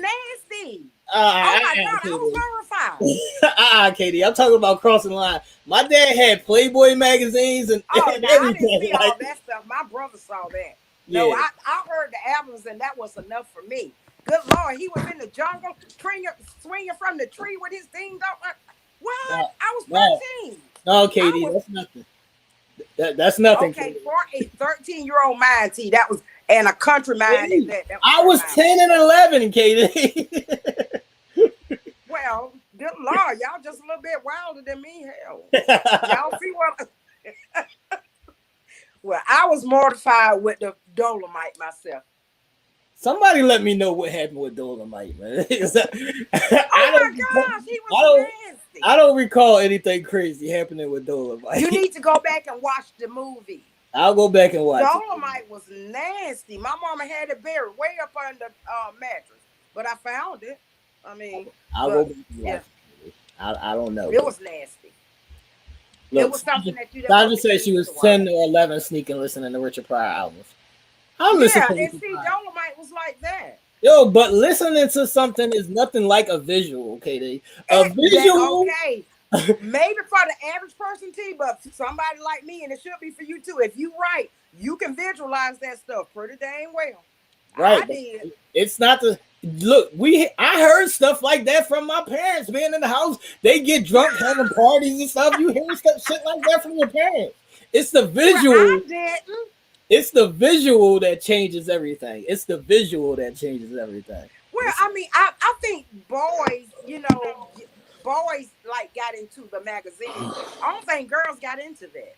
nasty. Oh my God, I was horrified. Katie, I'm talking about crossing the line. My dad had Playboy magazines and, Oh, and no, I didn't everything. see all that stuff. My brother saw that. No, Yeah. I heard the albums, and that was enough for me. Good Lord, he was in the jungle, swinging from the tree with his thing. What? I was 13. No, Katie, that's nothing. That's nothing. Okay, Katie. for a 13-year-old mind, T, that was, and a country mind. Katie, that I was 10 and 11, Katie. Well, good Lord, y'all just a little bit wilder than me. Hell, y'all see what? Well, I was mortified with the Dolomite myself. Somebody let me know what happened with Dolomite, man. Oh my gosh, he was nasty. I don't recall anything crazy happening with Dolomite. You need to go back and watch the movie. I'll go back and watch Dolomite was nasty. My mama had it buried way up under the mattress, but I found it. I mean, I'll go back and watch it. I don't know. It was nasty. Look, it was something that you Sandra said she was 10 or 11 sneaking listening to Richard Pryor albums. Yeah, and see, Dolomite was like that. Yo, but listening to something is nothing like a visual, okay? A visual. Okay. Maybe for the average person, T, but somebody like me, and it should be for you too. If you write, you can visualize that stuff pretty dang well. Right. I did. It's not the look. I heard stuff like that from my parents being in the house. They get drunk, having parties and stuff. You hear shit like that from your parents. It's the visual. Well, I didn't. It's the visual that changes everything. It's the visual that changes everything. Well, I mean, I think boys, boys like got into the magazines. I don't think girls got into that.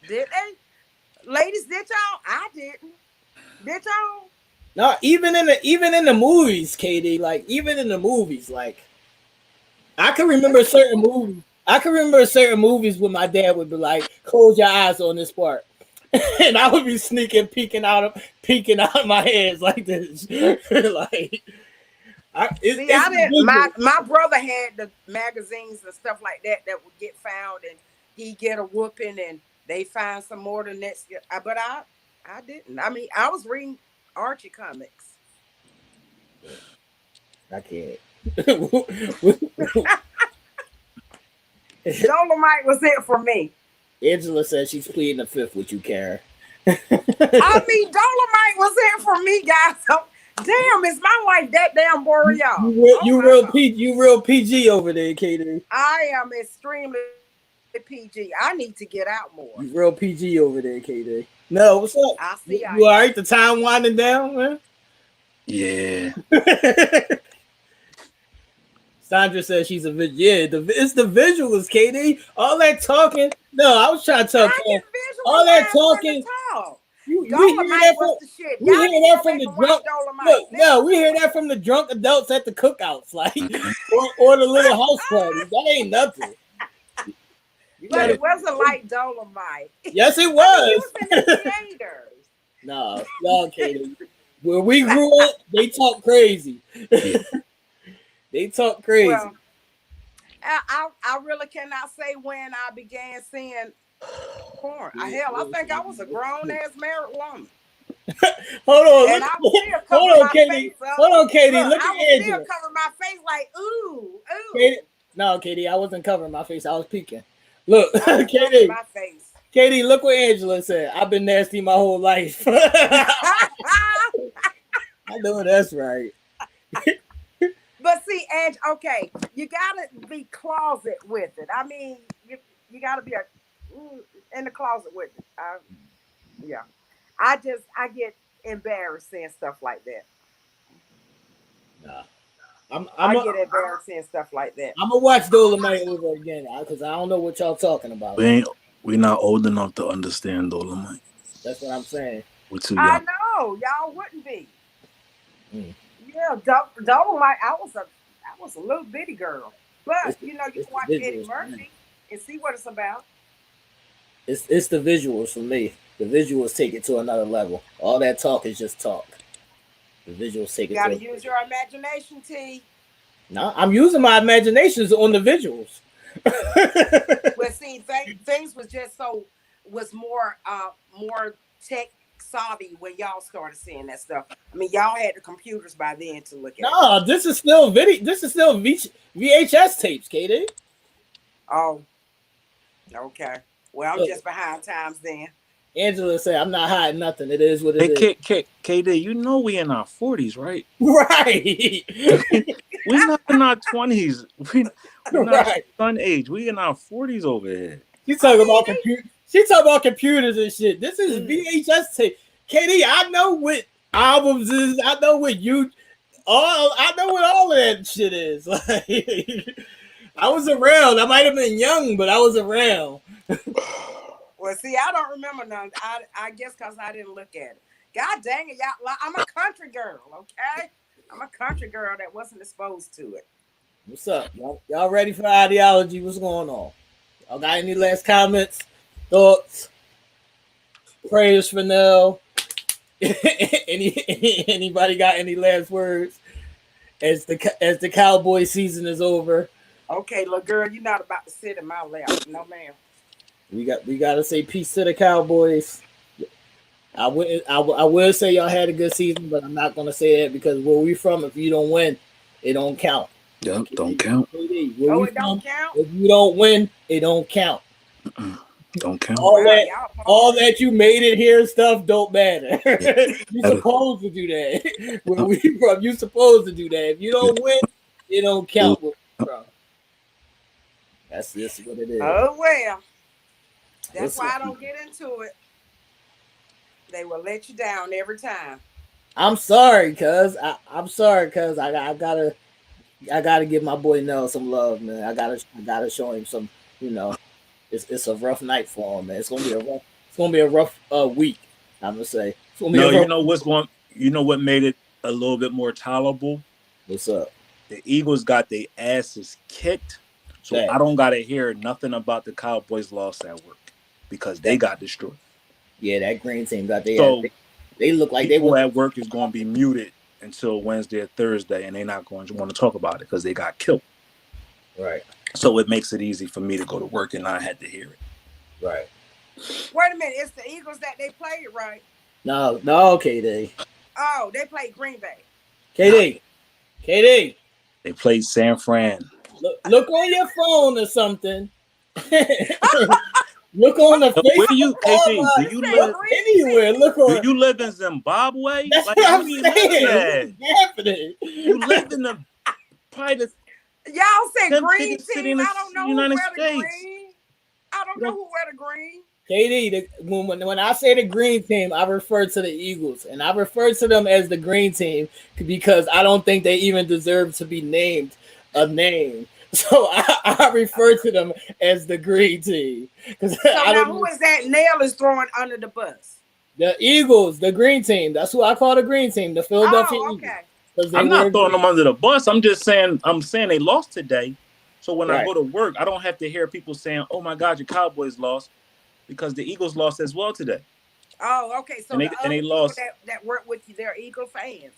Did they? Ladies, did y'all? I didn't. Did y'all? No, even in the movies, Katie, like even in the movies, like I can remember certain movies. I can remember certain movies when my dad would be like, "Close your eyes on this part," and I would be sneaking, peeking out of my head like this, like. See, I didn't. My brother had the magazines and stuff like that would get found, and he get a whooping, and they find some more than that. But I didn't. I mean, I was reading Archie comics. I can't. Dolomite was it for me. Angela says she's pleading the fifth with you, Karen. I mean, Dolomite was it for me, guys. So, damn, is my wife that damn boreal? You real PG over there, Katie. I am extremely PG. I need to get out more. You real PG over there, Katie. No, what's up? I see. You all right? The time winding down, man? Yeah. Sandra says she's a it's the visuals, Katie. All that talking. No, I was trying to talk. All that talking. We hear that from the drunk. Look, no, we hear that from the drunk adults at the cookouts, like or the little house parties. That ain't nothing. But it wasn't like Dolomite. Yes, it was. I mean, he was in the theaters. No, Katie. Where we grew up, they talk crazy. They talk crazy. Well, I really cannot say when I began seeing porn. Hell, I think I was a grown ass married woman. Hold on, and I was still covering my Katie. Face up. Hold on, Katie. Look I at was Angela. still covering my face like ooh. Katie, no, Katie, I wasn't covering my face. I was peeking. Look, Katie. My face. Katie, look what Angela said. I've been nasty my whole life. I know that's right. But see, Ange, okay, you gotta be closet with it. I mean, you gotta be in the closet with it. Yeah, I get embarrassed saying stuff like that. Nah, I get embarrassed saying stuff like that. I'm gonna watch Dolomite over again because I don't know what y'all talking about. We're not old enough to understand Dolomite. That's what I'm saying. We're too young. I know y'all wouldn't be. Yeah, Dolomite. I was a little bitty girl, but you can watch Eddie Murphy and see what it's about. It's the visuals for me. The visuals take it to another level. All that talk is just talk. The visuals take it. You gotta use your imagination, T. No, I'm using my imaginations on the visuals. Well, see, things was more tech savvy when y'all started seeing that stuff. I mean, y'all had the computers by then to look at. No, this is still video. This is still VHS tapes, Katie. Oh, okay. Well, I'm just behind times then. Angela said, "I'm not hiding nothing. It is what it is." KD, you know we in our 40s, right? Right. We're not in our 20s. We're not son age. We in our 40s over here. She's talking about computers. She's talking about computers and shit. This is VHS tape. KD, I know what albums is. I know what I know what all of that shit is. Like, I was around. I might have been young, but I was around. Well, see, I don't remember none. I guess because I didn't look at it. God dang it, y'all! I'm a country girl, okay? I'm a country girl that wasn't exposed to it. What's up? Y'all ready for ideology? What's going on? Y'all got any last comments, thoughts, prayers for Nell? Anybody got any last words as the Cowboy season is over? Okay, little girl, you're not about to sit in my lap, no ma'am. We got to say peace to the Cowboys. I will say y'all had a good season, but I'm not gonna say that because where we from, if you don't win, it don't count. Yep, don't count. It don't count. If you don't win, it don't count. Don't count. All that you made it here stuff don't matter. You're supposed to do that. Where we from, you're supposed to do that. If you don't win, it don't count. That's just what it is. Oh well. That's why I don't get into it. They will let you down every time. I'm sorry, cuz I gotta I gotta give my boy Nell some love, man. I gotta show him some. You know, it's a rough night for him, man. It's gonna be a rough week. I'm gonna say it's gonna be No, a you rough. know what's going. You know what made it a little bit more tolerable? What's up? The Eagles got their asses kicked, so I That don't gotta hear nothing about the Cowboys' loss at work because they that got destroyed. yeah, that green team got their ass. So They look like they people went. at work is going to be muted until Wednesday or Thursday, and they're not going to want to talk about it because they got killed. Right, So it makes it easy for me to go to work and not have to hear it. right. Wait a minute, it's the Eagles that they played, right? No, KD, Oh, they played Green Bay. KD. They played San Fran. Look on your phone or something. Look on the Where Facebook you, KD? Do online. you Say live? Look green anywhere. team. Look Do on. you live in Zimbabwe? That's Like what where I'm you saying. living at? What is happening? You live in the probably the Y'all said 10th green biggest city team. in the I don't know who United wear the States. green. I don't You know don't, who wear the green. KD, when I say the green team, I refer to the Eagles, and I refer to them as the green team because I don't think they even deserve to be named a name. So I refer to them as the green team because So I now don't who know. is that Nail is throwing under the bus? The Eagles, the green team. That's who I call the green team, the Philadelphia Oh, Eagles, okay. because they I'm wear not throwing green. them under the bus. I'm saying they lost today. So when I Right. go to work, I don't have to hear people saying, "Oh my God, your Cowboys lost," because the Eagles lost as well today, Oh, okay. So and the they other people lost. that work with you, they're Eagle fans.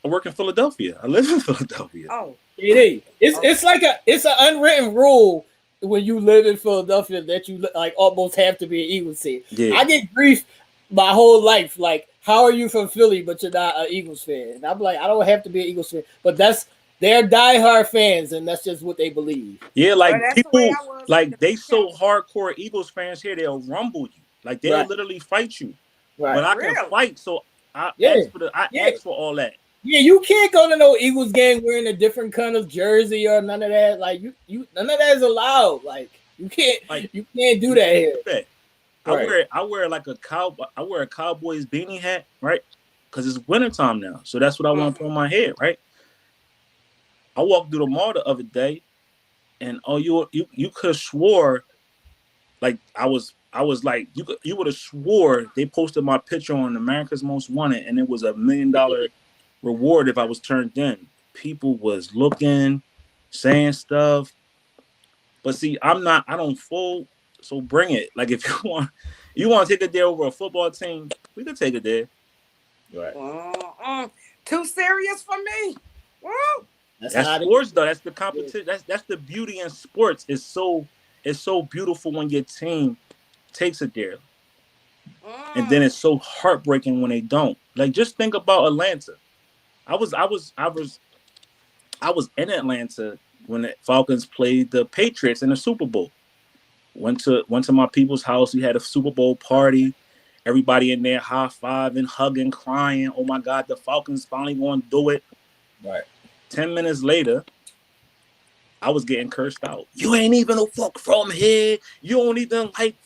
I work in Philadelphia. I live in Philadelphia. Oh, It is. It's okay. like it's an unwritten rule when you live in Philadelphia that you like almost have to be an Eagles fan. Yeah, I get grief my whole life. Like, how are you from Philly but you're not an Eagles fan? And I'm like, I don't have to be an Eagles fan, but they're diehard fans, and that's just what they believe. yeah. Well, Like that's the way people, I was with like the they so Cowboys. hardcore Eagles fans here. They'll rumble you. Like they'll Right. literally fight you. But Right. I can Really? fight, so I Yeah. ask for the. I Yeah. ask for all that. Yeah, you can't go to no Eagles game wearing a different kind of jersey or none of that. Like you none of that is allowed. Like Like you can't do you that can't here. do that. Right. I wear like a cow. I wear a Cowboys beanie hat, right? Because it's wintertime now, so that's what I want to put on my head, right? I walked through the mall the other day, and oh, you could have swore like I was like you would have swore they posted my picture on America's Most Wanted, and it was $1 million reward if I was turned in. People was looking, saying stuff, but see, I'm not. I don't fold, so bring it. Like if you want to take it there over a football team, we could take it there. Right. Too serious for me. Woo! That's That's how it sports though. That's the is. competition. That's the beauty in sports. It's so beautiful when your team takes it there. And then Mm. it's so heartbreaking when they don't. Like just think about Atlanta. I was in Atlanta when the Falcons played the Patriots in the Super Bowl. Went to my people's house. We had a Super Bowl party. Everybody in there high fiving, hugging, crying. Oh my God, the Falcons finally going to do it. Right. 10 minutes later, I was getting cursed out. You ain't even a fuck from here. You don't even like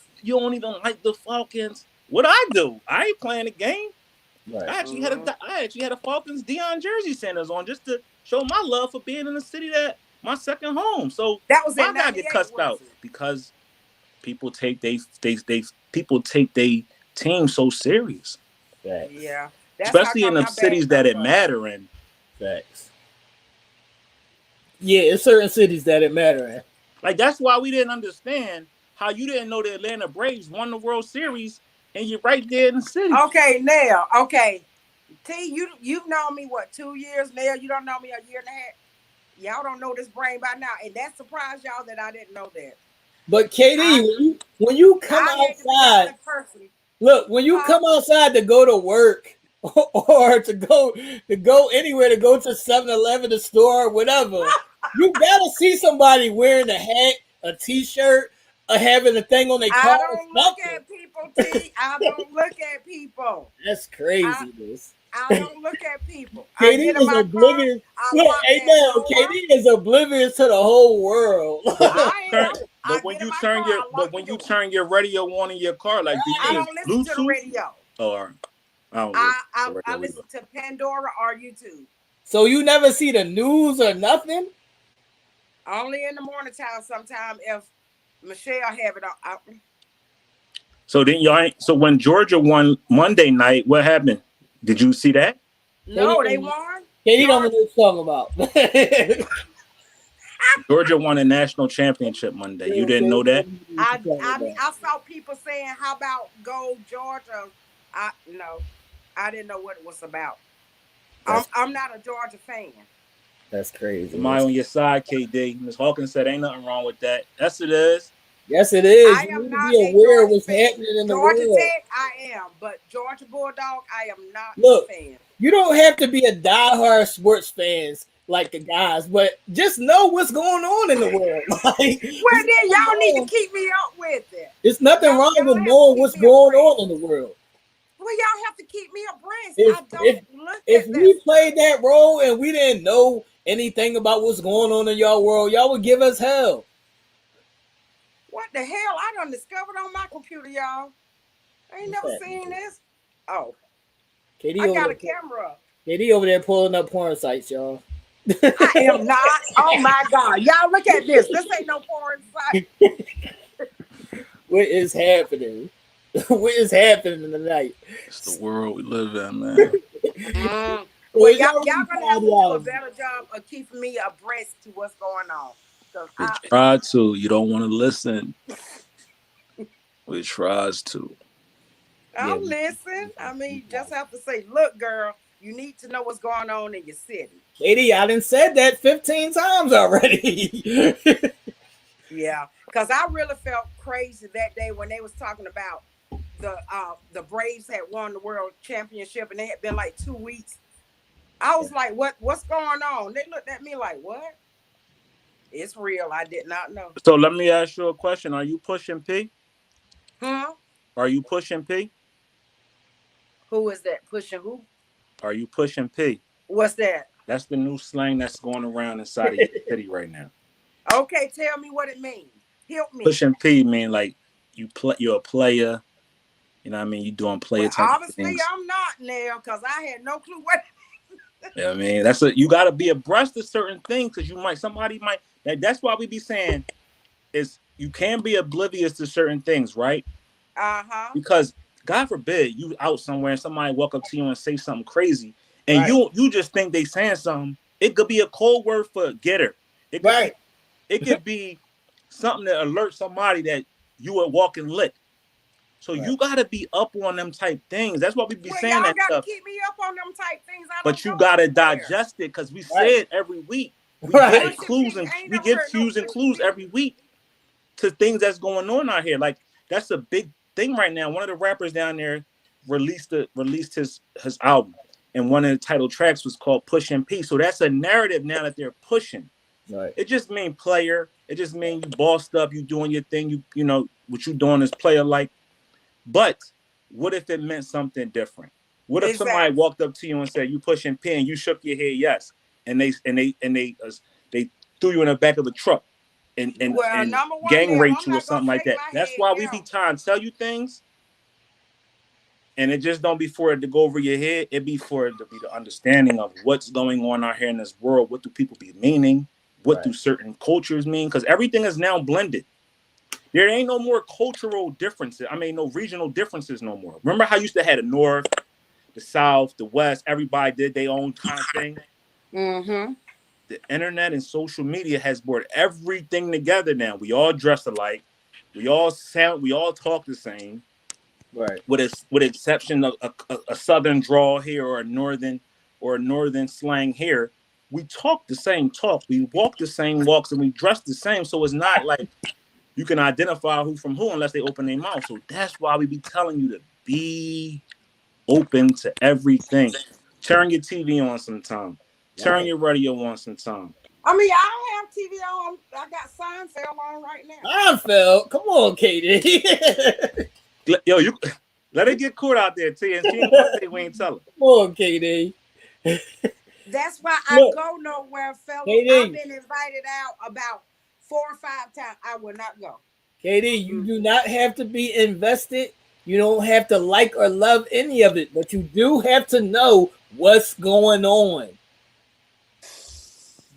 the Falcons. What I do? I ain't playing the game. Right. I actually had a Falcons Dion jersey Sanders on just to show my love for being in the city that my second home. So That was why in I gotta get '98, cussed out? wasn't it? Because people take they people take they team so serious. Facts. Yeah. That's how Especially in come the my bad cities that girls it love me. matter in. Facts. Yeah, it's certain cities that it matter in. Like that's why we didn't understand how you didn't know the Atlanta Braves won the World Series and you're right there in the city. Okay, now, okay. T, you've known me what 2 years now? You don't know me a year and a half. Y'all don't know this brain by now, and that surprised y'all that I didn't know that. But KD, I when you come I had to be the outside, only person. look, when you Huh? come outside to go to work or to go anywhere, to go to 7-Eleven, the store, whatever, you gotta see somebody wearing a hat, a t-shirt, or having a thing on their car I or don't look something. at people, T. I don't look at people. That's I crazy, this. I don't look at people. I KD get in is my car. oblivious. I Look, lock hey that now, door. KD is oblivious to the whole world. I am. I But when get in you my car. I but lock the when you door. turn your radio on in your car, like do you I use don't listen to the Bluetooth radio. or I don't listen I to I, the I radio either. listen to Pandora or YouTube. So you never see the news or nothing? Only in the morning time sometime if Michelle have it on. So then y'all ain't, so when Georgia won Monday night, what happened? Did you see that? No, they won. Katie don't know what you're talking about. Georgia won a national championship Monday. You didn't know that? I saw people saying, "How about go Georgia?" I didn't know what it was about. I'm not a Georgia fan. That's crazy. Am I on your side, KD? Ms. Hawkins said, "Ain't nothing wrong with that." Yes, it is. Yes, it is. I You am need not to be aware of what's fan. happening in the Georgia world. Tech, I am, but Georgia Bulldog, I am not Look, a fan. You don't have to be a diehard sports fans like the guys, but just know what's going on in the world. Well, then y'all need to keep me up with it. There's nothing wrong with knowing what's going on in the world. Well, y'all have to keep me abreast. If we played that role and we didn't know anything about what's going on in y'all world, y'all would give us hell. What the hell? I done discovered on my computer, y'all. I ain't never seen this. Oh. I got a camera. KD over there pulling up porn sites, y'all. I am not. Oh my God. Y'all look at this. This ain't no porn site. What is happening? What is happening tonight? It's the world we live in, man. Well, y'all gonna have to do a better job of keeping me abreast to what's going on. We try to. You don't want to listen. We tries to. I'll listen. I mean, you just have to say, look, girl, you need to know what's going on in your city. Katie, I done said that 15 times already. Yeah, because I really felt crazy that day when they was talking about the Braves had won the world championship and they had been like 2 weeks. I was like, what's going on? They looked at me like, what? It's real. I did not know. So let me ask you a question. Are you pushing P? Huh? Are you pushing P? Who is that? Pushing who? Are you pushing P? What's that? That's the new slang that's going around inside of your city right now. Okay, tell me what it means. Help me. Pushing P mean like you're a player. You know what I mean? You doing player type obviously things. I'm not now because I had no clue what. Yeah, I mean, you got to be abreast of certain things because somebody might. That's why we be saying is you can be oblivious to certain things, right? Because God forbid you out somewhere and somebody walk up to you and say something crazy, and you just think they saying something. It could be a code word for getter. It could be something that alerts somebody that you are walking lit. So you gotta be up on them type things. That's what we be saying. Y'all that gotta stuff. Keep me up on them type things. But you gotta digest it because we say it every week. We give clues and we give cues and clues every week to things that's going on out here. Like that's a big thing right now. One of the rappers down there released his album, and one of the title tracks was called "Pushing P." So that's a narrative now that they're pushing. Right. It just mean player. It just mean you bossed up. You doing your thing. You know what you doing is player like. But what if it meant something different? What if somebody walked up to you and said, "You pushing P," and you shook your head yes, and they threw you in the back of a truck and gang raped you or something like that? That's why we be trying to tell you things, and it just don't be for it to go over your head. It be for it to be the understanding of what's going on out here in this world. What do people be meaning? What do certain cultures mean? Because everything is now blended. There ain't no more cultural differences. I mean, no regional differences no more. Remember how you used to have the North, the South, the West. Everybody did their own kind of thing. Mm-hmm. The internet and social media has brought everything together now. We all dress alike. We all talk the same. Right. With exception of a southern drawl here or a northern slang here. We talk the same talk. We walk the same walks and we dress the same. So it's not like you can identify who from who unless they open their mouth. So that's why we be telling you to be open to everything. Turn your TV on sometime. Turn your radio on sometime. I mean, I don't have TV on. I got Seinfeld on right now. Seinfeld? Come on, Katie. Yo, you let it get caught out there, T. And she ain't gonna say we ain't tell her. Come on, Katie. That's why I go nowhere, fella. I've been invited out about 4 or 5 times. I will not go. Katie, you do not have to be invested. You don't have to like or love any of it, but you do have to know what's going on.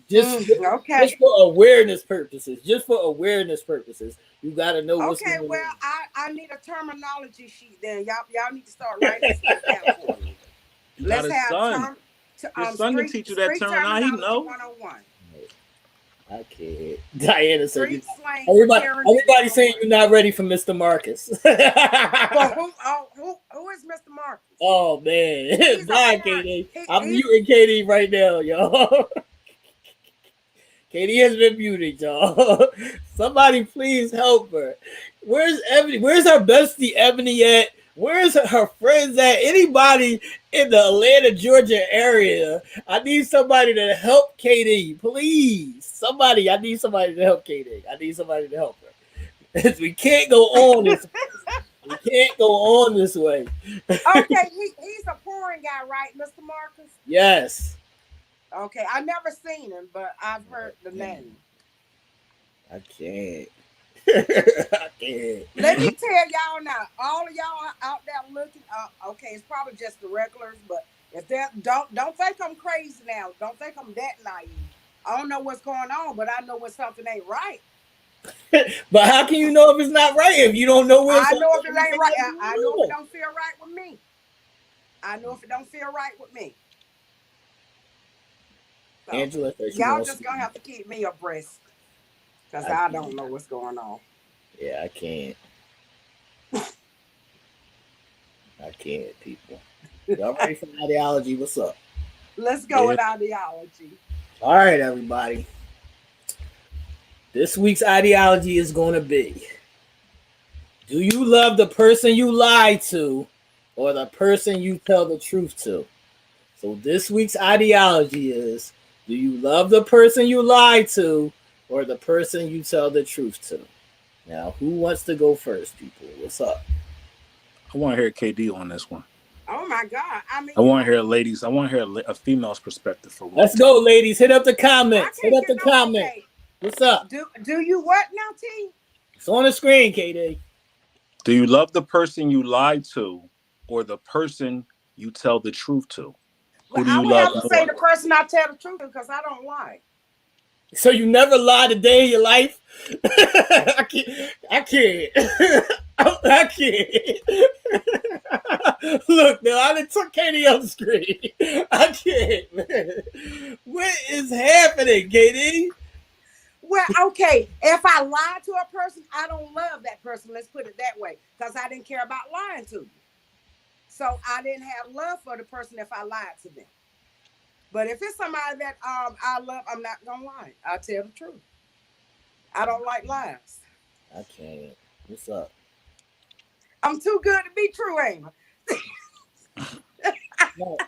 Just, Okay. just for awareness purposes. Just for awareness purposes. You gotta know what's Okay, going well, on. I need a terminology sheet then. Y'all need to start writing this stuff down for me. You got Let's a have son. Your son can teach you that street terminology. He terminology know. 101. I can't. Diana said you. Street slang for Karen Everybody saying 101. you're not ready for Mr. Marcus. But who is Mr. Marcus? Oh man, He's a bye, foreign. Katie. I'm muting Katie right now, y'all. Katie has been muted, y'all. Somebody please help her. Where's Ebony? Where's her bestie Ebony at? Where's her friends at? Anybody in the Atlanta, Georgia area? I need somebody to help Katie, please. Somebody, I need somebody to help Katie. I need somebody to help her. We can't go on this. We can't go on this way. Okay, he's a foreign guy, right, Mr. Marcus? Yes. Okay, I never seen him, but I've heard the name. I can't. I can't. Let me tell y'all now, all of y'all out there looking up, okay, it's probably just the regulars, but if they're don't think I'm crazy now. Don't think I'm that naive. I don't know what's going on, but I know when something ain't right. But how can you know if it's not right if you don't know where I know if it ain't right. I know if it don't feel right with me. I know if it don't feel right with me. So, Angela, y'all just gonna have to keep me abreast because I don't know what's going on. Yeah, I can't. I can't, people. Y'all ready for ideology? What's up? Let's go with ideology. All right, everybody. This week's ideology is going to be: do you love the person you lied to or the person you tell the truth to? So this week's ideology is: do you love the person you lied to or the person you tell the truth to? Now, who wants to go first, people? What's up? I want to hear KD on this one. Oh my God! I mean, I want to hear ladies. I want to hear a female's perspective for one. Let's go, ladies. Hit up the comments. Hit up the comments. Okay. What's up? Do you what now, T? It's on the screen, KD. Do you love the person you lied to or the person you tell the truth to? Who do you love? I would have to say the person I tell the truth to because I don't lie. So you never lied a day in your life? I can't. I can't. Look, now I done took Katie off the screen. I can't, man. What is happening, Katie? Well, okay. If I lie to a person, I don't love that person. Let's put it that way, because I didn't care about lying to you. So I didn't have love for the person if I lied to them. But if it's somebody that I love, I'm not gonna lie. I'll tell the truth. I don't like lies. I can't. What's up? I'm too good to be true, ain't I?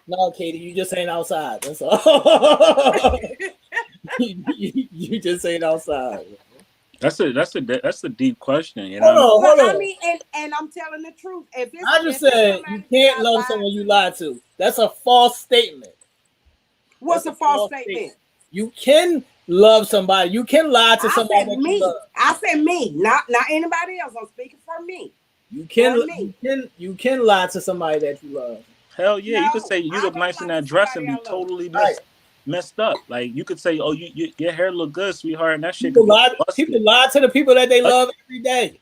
No, Katie, you just ain't outside. That's all. you just ain't outside. That's a deep question. You know? Hold on. I mean, and I'm telling the truth. If it's, I just said you can't love someone you lied to. That's a false statement. What's a false statement? You can love somebody. You can lie to somebody that you love. I said me, not anybody else. I'm speaking for me. You can lie to somebody that you love. Hell yeah, you could say you look nice in that dress and be totally messed up. Like you could say, "Oh, your hair look good, sweetheart," and that shit. People lie to the people that they love every day.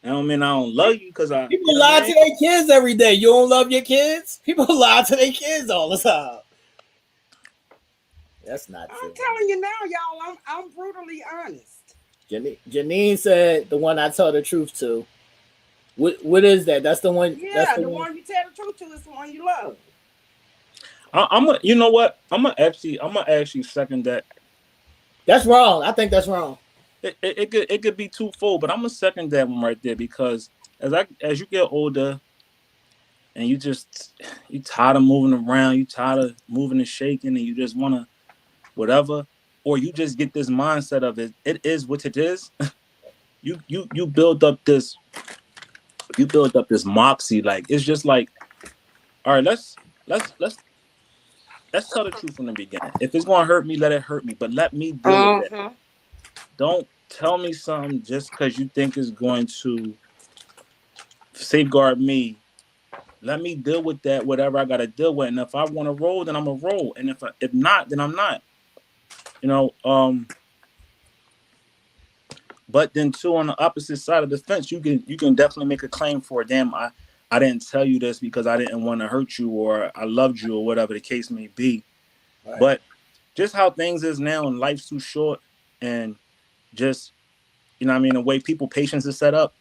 I don't mean I don't love you because people lie to their kids every day. You don't love your kids. People lie to their kids all the time. That's not true. I'm telling you now, y'all. I'm brutally honest. Janine said the one I tell the truth to. What is that? That's the one. Yeah, that's the one you tell the truth to is the one you love. You know what? I'm gonna actually second that. That's wrong. I think that's wrong. It could be twofold, but I'm gonna second that one right there because as you get older, and you tired of moving around, you tired of moving and shaking, and you just wanna whatever, or you just get this mindset of it is what it is. you build up this moxie. Like it's just like, all right, let's tell the truth from the beginning. If it's gonna hurt me, let it hurt me, but let me deal with it. Don't tell me something just because you think it's going to safeguard me. Let me deal with that, whatever I gotta deal with. And if I want to roll, then I'm gonna roll. And if not, then I'm not. You know, but then too, on the opposite side of the fence, you can definitely make a claim for, damn, I didn't tell you this because I didn't want to hurt you, or I loved you, or whatever the case may be. Right. But just how things is now, and life's too short, and just, you know what I mean, the way people patience is set up,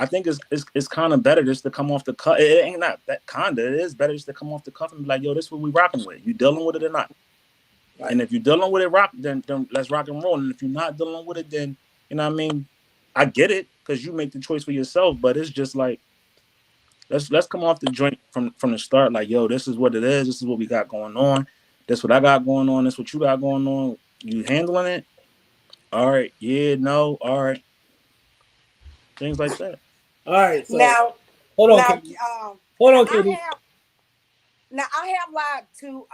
I think it's kind of better just to come off the cuff. It ain't not that kinda. It is better just to come off the cuff and be like, yo, this is what we rocking with. You dealing with it or not? Right. And if you're dealing with it, then let's rock and roll. And if you're not dealing with it, then, you know what I mean, I get it, because you make the choice for yourself. But it's just like, let's come off the joint from the start. Like, yo, this is what it is. This is what we got going on. This what I got going on. This what you got going on. You handling it? All right. Yeah. No. All right. Things like that. All right. So Now, hold on, now, Katie. Hold on, Katie. I have lied to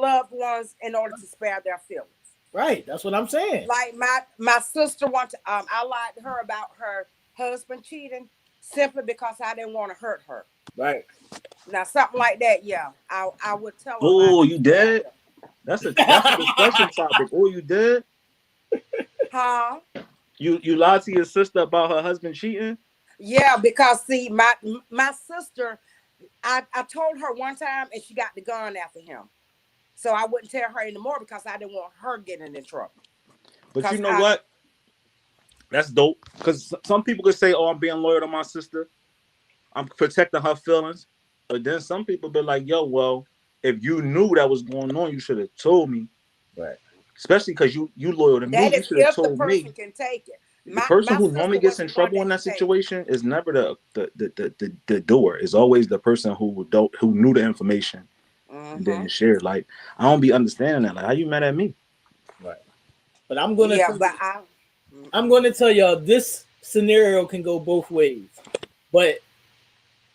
loved ones in order to spare their feelings. Right. That's what I'm saying. Like my sister wanted, I lied to her about her husband cheating simply because I didn't want to hurt her. Right. Now something like that, yeah, I would tell her. Oh, you did? That's a discussion topic. Oh, you did? Huh? You lied to your sister about her husband cheating? Yeah, because see, my sister, I told her one time and she got the gun after him. So I wouldn't tell her anymore because I didn't want her getting in trouble. But you know what? That's dope. Because some people could say, oh, I'm being loyal to my sister. I'm protecting her feelings. But then some people be like, yo, well, if you knew that was going on, you should have told me. Right. Especially because you loyal to me. That You is should have if the told person me. can take it. The person who normally gets in trouble in that situation is never the doer. It's always the person who knew the information and didn't share. Like, I don't be understanding that. Like, how you mad at me? Right. But I'm gonna I'm gonna tell y'all this scenario can go both ways. But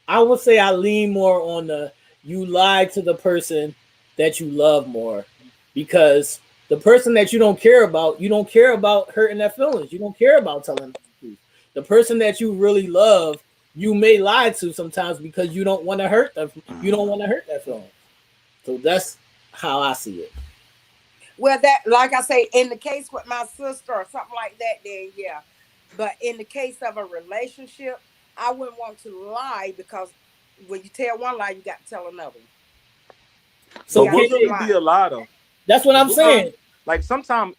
I would say I lean more on the you lied to the person that you love more, because the person that you don't care about hurting their feelings. You don't care about telling them the truth. The person that you really love, you may lie to sometimes because you don't want to hurt them. You don't want to hurt their feelings. So that's how I see it. Well, that, like I say, in the case with my sister or something like that, then yeah. But in the case of a relationship, I wouldn't want to lie, because when you tell one lie, you got to tell another one. So what really be a lie though? That's what I'm saying. Like sometimes,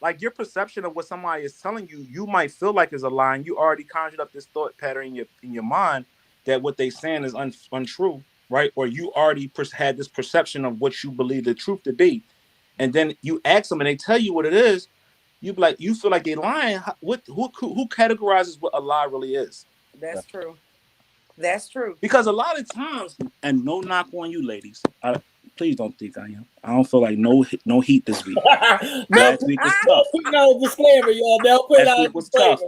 like your perception of what somebody is telling you, you might feel like is a lie, and you already conjured up this thought pattern in your mind that what they saying is untrue, right? Or you already had this perception of what you believe the truth to be, and then you ask them and they tell you what it is. You be like, you feel like they lying. Who categorizes what a lie really is? That's true. That's true. Because a lot of times, and no knock on you, ladies. Please don't think I am. I don't feel like no heat this week. Last week was tough. No disclaimer, y'all. They'll put Last week was tough.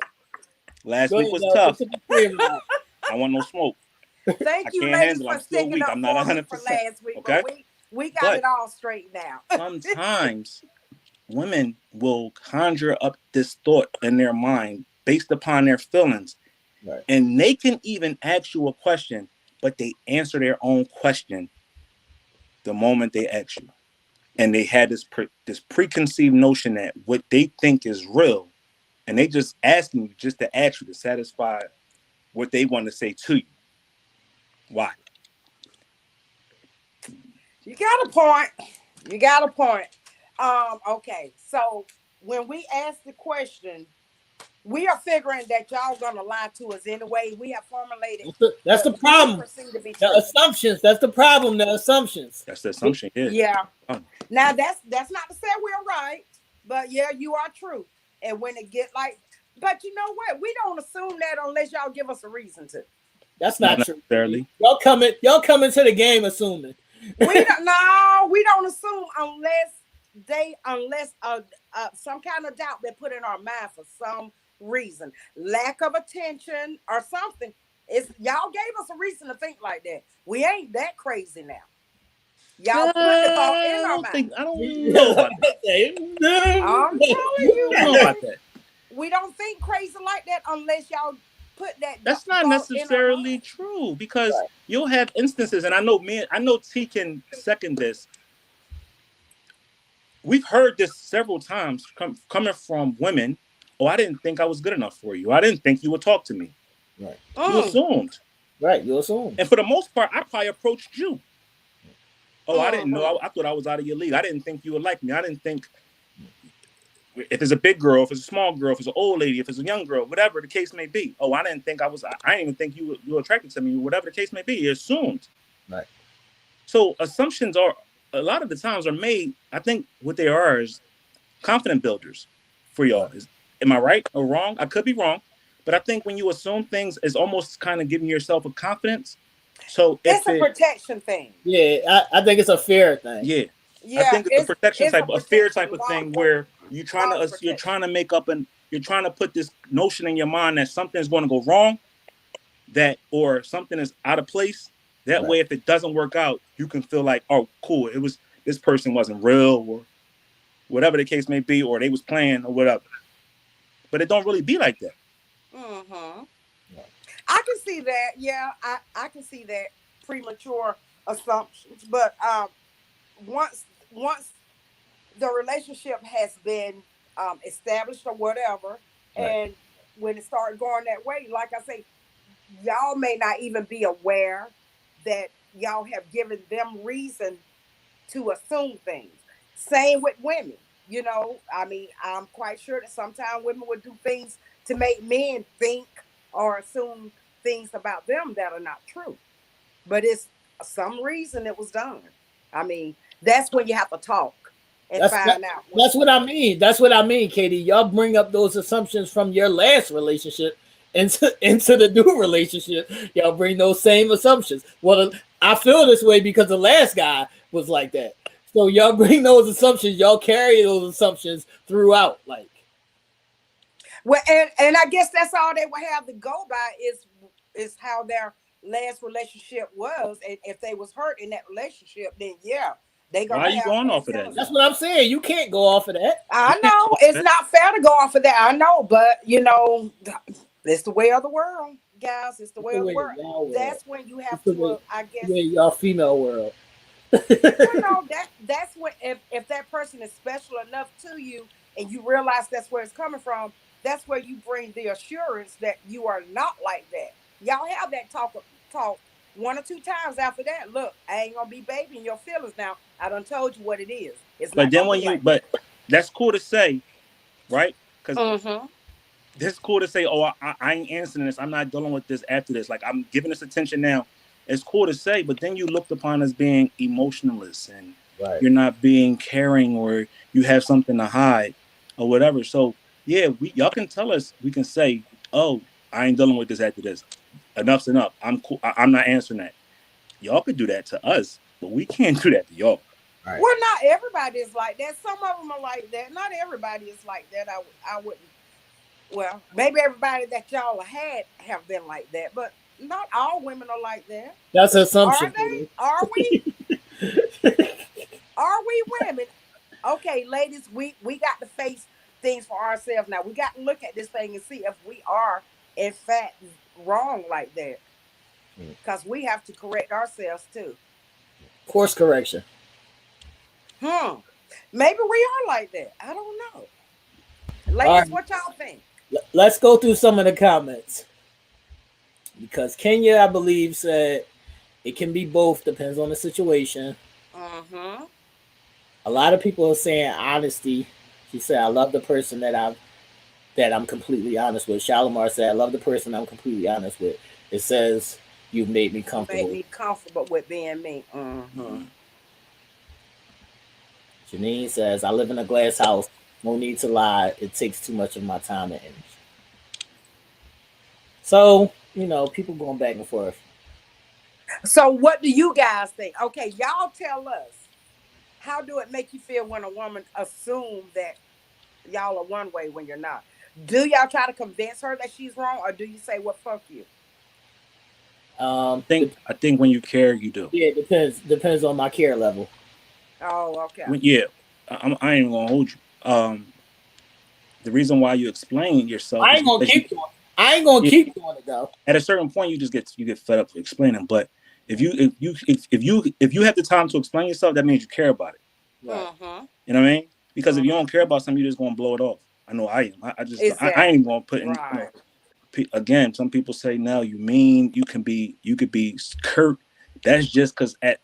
Last week was tough. I want no smoke. Thank you, ladies, for sticking up for me for last week. Okay, but we got it all straightened out. Sometimes women will conjure up this thought in their mind based upon their feelings. Right. And they can even ask you a question, but they answer their own question the moment they ask you. And they had this preconceived notion that what they think is real, and they just asking you just to ask you to satisfy what they want to say to you. Why? You got a point. You got a point. Okay, so when we ask the question, we are figuring that y'all gonna lie to us anyway. We have formulated. That's the problem. The assumptions. That's the problem. The assumptions. That's the assumption. Yeah. Now that's not to say we're right, but yeah, you are true. And when it get like, but you know what? We don't assume that unless y'all give us a reason to. That's not true. Necessarily. Y'all come into the game assuming. We don't assume unless some kind of doubt they put in our mind for some reason, lack of attention or something. Y'all gave us a reason to think like that. We ain't that crazy now. Y'all put the thought in our mind. I don't know about that. I'm telling you, I don't know about that. We don't think crazy like that unless y'all put that. That's not necessarily true, because you'll have instances, and I know T can second this. we've heard this several times coming from women. Oh, I didn't think I was good enough for you. I didn't think you would talk to me. Right. You assumed. Right. You assume. And for the most part, I probably approached you. Oh, I didn't know. Mm-hmm. I thought I was out of your league. I didn't think you would like me. I didn't think if it's a big girl, if it's a small girl, if it's an old lady, if it's a young girl, whatever the case may be. Oh, I didn't think I was. I didn't even think you were attracted to me. Whatever the case may be, you assumed. Right. So assumptions are a lot of the times are made. I think what they are is confident builders for y'all. Am I right or wrong? I could be wrong, but I think when you assume things, it's almost kind of giving yourself a confidence. So it's a protection thing. Yeah, I think it's a fear thing. Yeah. Yeah, I think it's a protection type, a fear type of protection. thing where you're trying to make up you're trying to put this notion in your mind that something's going to go wrong, or something is out of place. That way, if it doesn't work out, you can feel like, oh, cool, this person wasn't real, or whatever the case may be, or they was playing or whatever. But it don't really be like that. Mm-hmm. I can see that. Yeah, I can see that premature assumptions. But once the relationship has been established or whatever, and when it started going that way, like I say, y'all may not even be aware that y'all have given them reason to assume things. Same with women. I mean, I'm quite sure that sometimes women would do things to make men think or assume things about them that are not true. But it's some reason it was done. I mean, that's when you have to talk and find out. That's what I mean. That's what I mean, Katie. Y'all bring up those assumptions from your last relationship into the new relationship. Y'all bring those same assumptions. Well, I feel this way because the last guy was like that. So y'all bring those assumptions. Y'all carry those assumptions throughout. Like, well, and I guess that's all they would have to go by is how their last relationship was, and if they was hurt in that relationship, then yeah, they gonna. Why are you going off of that? That's what I'm saying. You can't go off of that. I know it's not fair to go off of that. I know, but it's the way of the world, guys. It's the way of the world. That's when you have to. I guess. Yeah, y'all female world. That's when if that person is special enough to you and you realize that's where it's coming from, that's where you bring the assurance that you are not like that. Y'all have that talk one or two times after that. Look, I ain't gonna be babying your feelings now. I done told you what it is. It's but then but that's cool to say, right? Because this is cool to say, oh, I ain't answering this. I'm not dealing with this after this. Like, I'm giving this attention now. It's cool to say, but then you looked upon as being emotionless and you're not being caring, or you have something to hide or whatever. So yeah, y'all can tell us, we can say, oh, I ain't dealing with this after this. Enough's enough. I'm cool. I'm not answering that. Y'all could do that to us, but we can't do that to y'all. Right. Well, not everybody is like that. Some of them are like that. Not everybody is like that. I wouldn't. Well, maybe everybody that y'all have been like that, but not all women are like that. That's an assumption. Are they? Are we? Are we women? Okay, ladies, we got to face things for ourselves now. We got to look at this thing and see if we are, in fact, wrong like that. Because we have to correct ourselves too. Course correction. Maybe we are like that. I don't know. Ladies, what y'all think? Let's go through some of the comments. Because Kenya, I believe, said it can be both, depends on the situation. A lot of people are saying honesty. She said, I love the person that I'm completely honest with. Shalimar said, I love the person I'm completely honest with. It says, you've made me comfortable. Made me comfortable with being me. Janine says, I live in a glass house. No need to lie. It takes too much of my time and energy. So, people going back and forth. So what do you guys think? Okay, y'all tell us. How do it make you feel when a woman assumes that y'all are one way when you're not? Do y'all try to convince her that she's wrong, or do you say, well, fuck you? I think when you care, you do. Yeah, it depends on my care level. Oh, okay. I ain't gonna hold you. The reason why you explain yourself, I ain't gonna keep doing it though. At a certain point, you get fed up explaining. But if you have the time to explain yourself, that means you care about it. Right. You know what I mean? Because if you don't care about something, you're just gonna blow it off. I know I am. I just Exactly. I ain't gonna put in. Right. Again, some people say now you mean you could be curt. That's just because at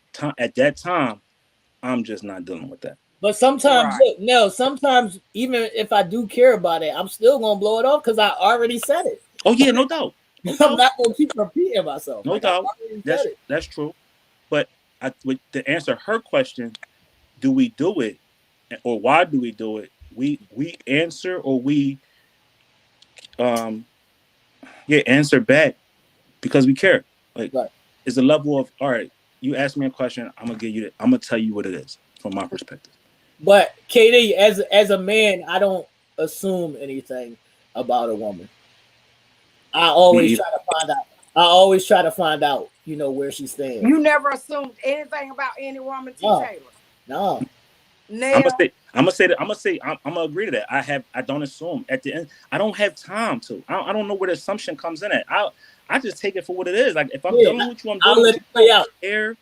that time I'm just not dealing with that. But sometimes, Right. look, no, sometimes even if I do care about it, I'm still gonna blow it off because I already said it. Oh yeah, no doubt, no I'm doubt, not gonna keep repeating myself. no Like I doubt. already said it. That's true. But to answer her question, do we do it, or why do we do it? We answer, or we um answer back because we care. Like, Right. it's a level of, all right, you ask me a question, I'm gonna tell you what it is from my perspective. But KD, as a man, I don't assume anything about a woman. I Me always either. try to find out. I always try to find out, where she stands. You never assumed anything about any woman, T. No. Taylor. No. I'm Nail. gonna say that. I'm gonna agree to that. I don't assume at the end. I don't have time to. I don't know where the assumption comes in at. I just take it for what it is. Like, if I'm dealing with you, I'm I'll dealing let with it play out. you.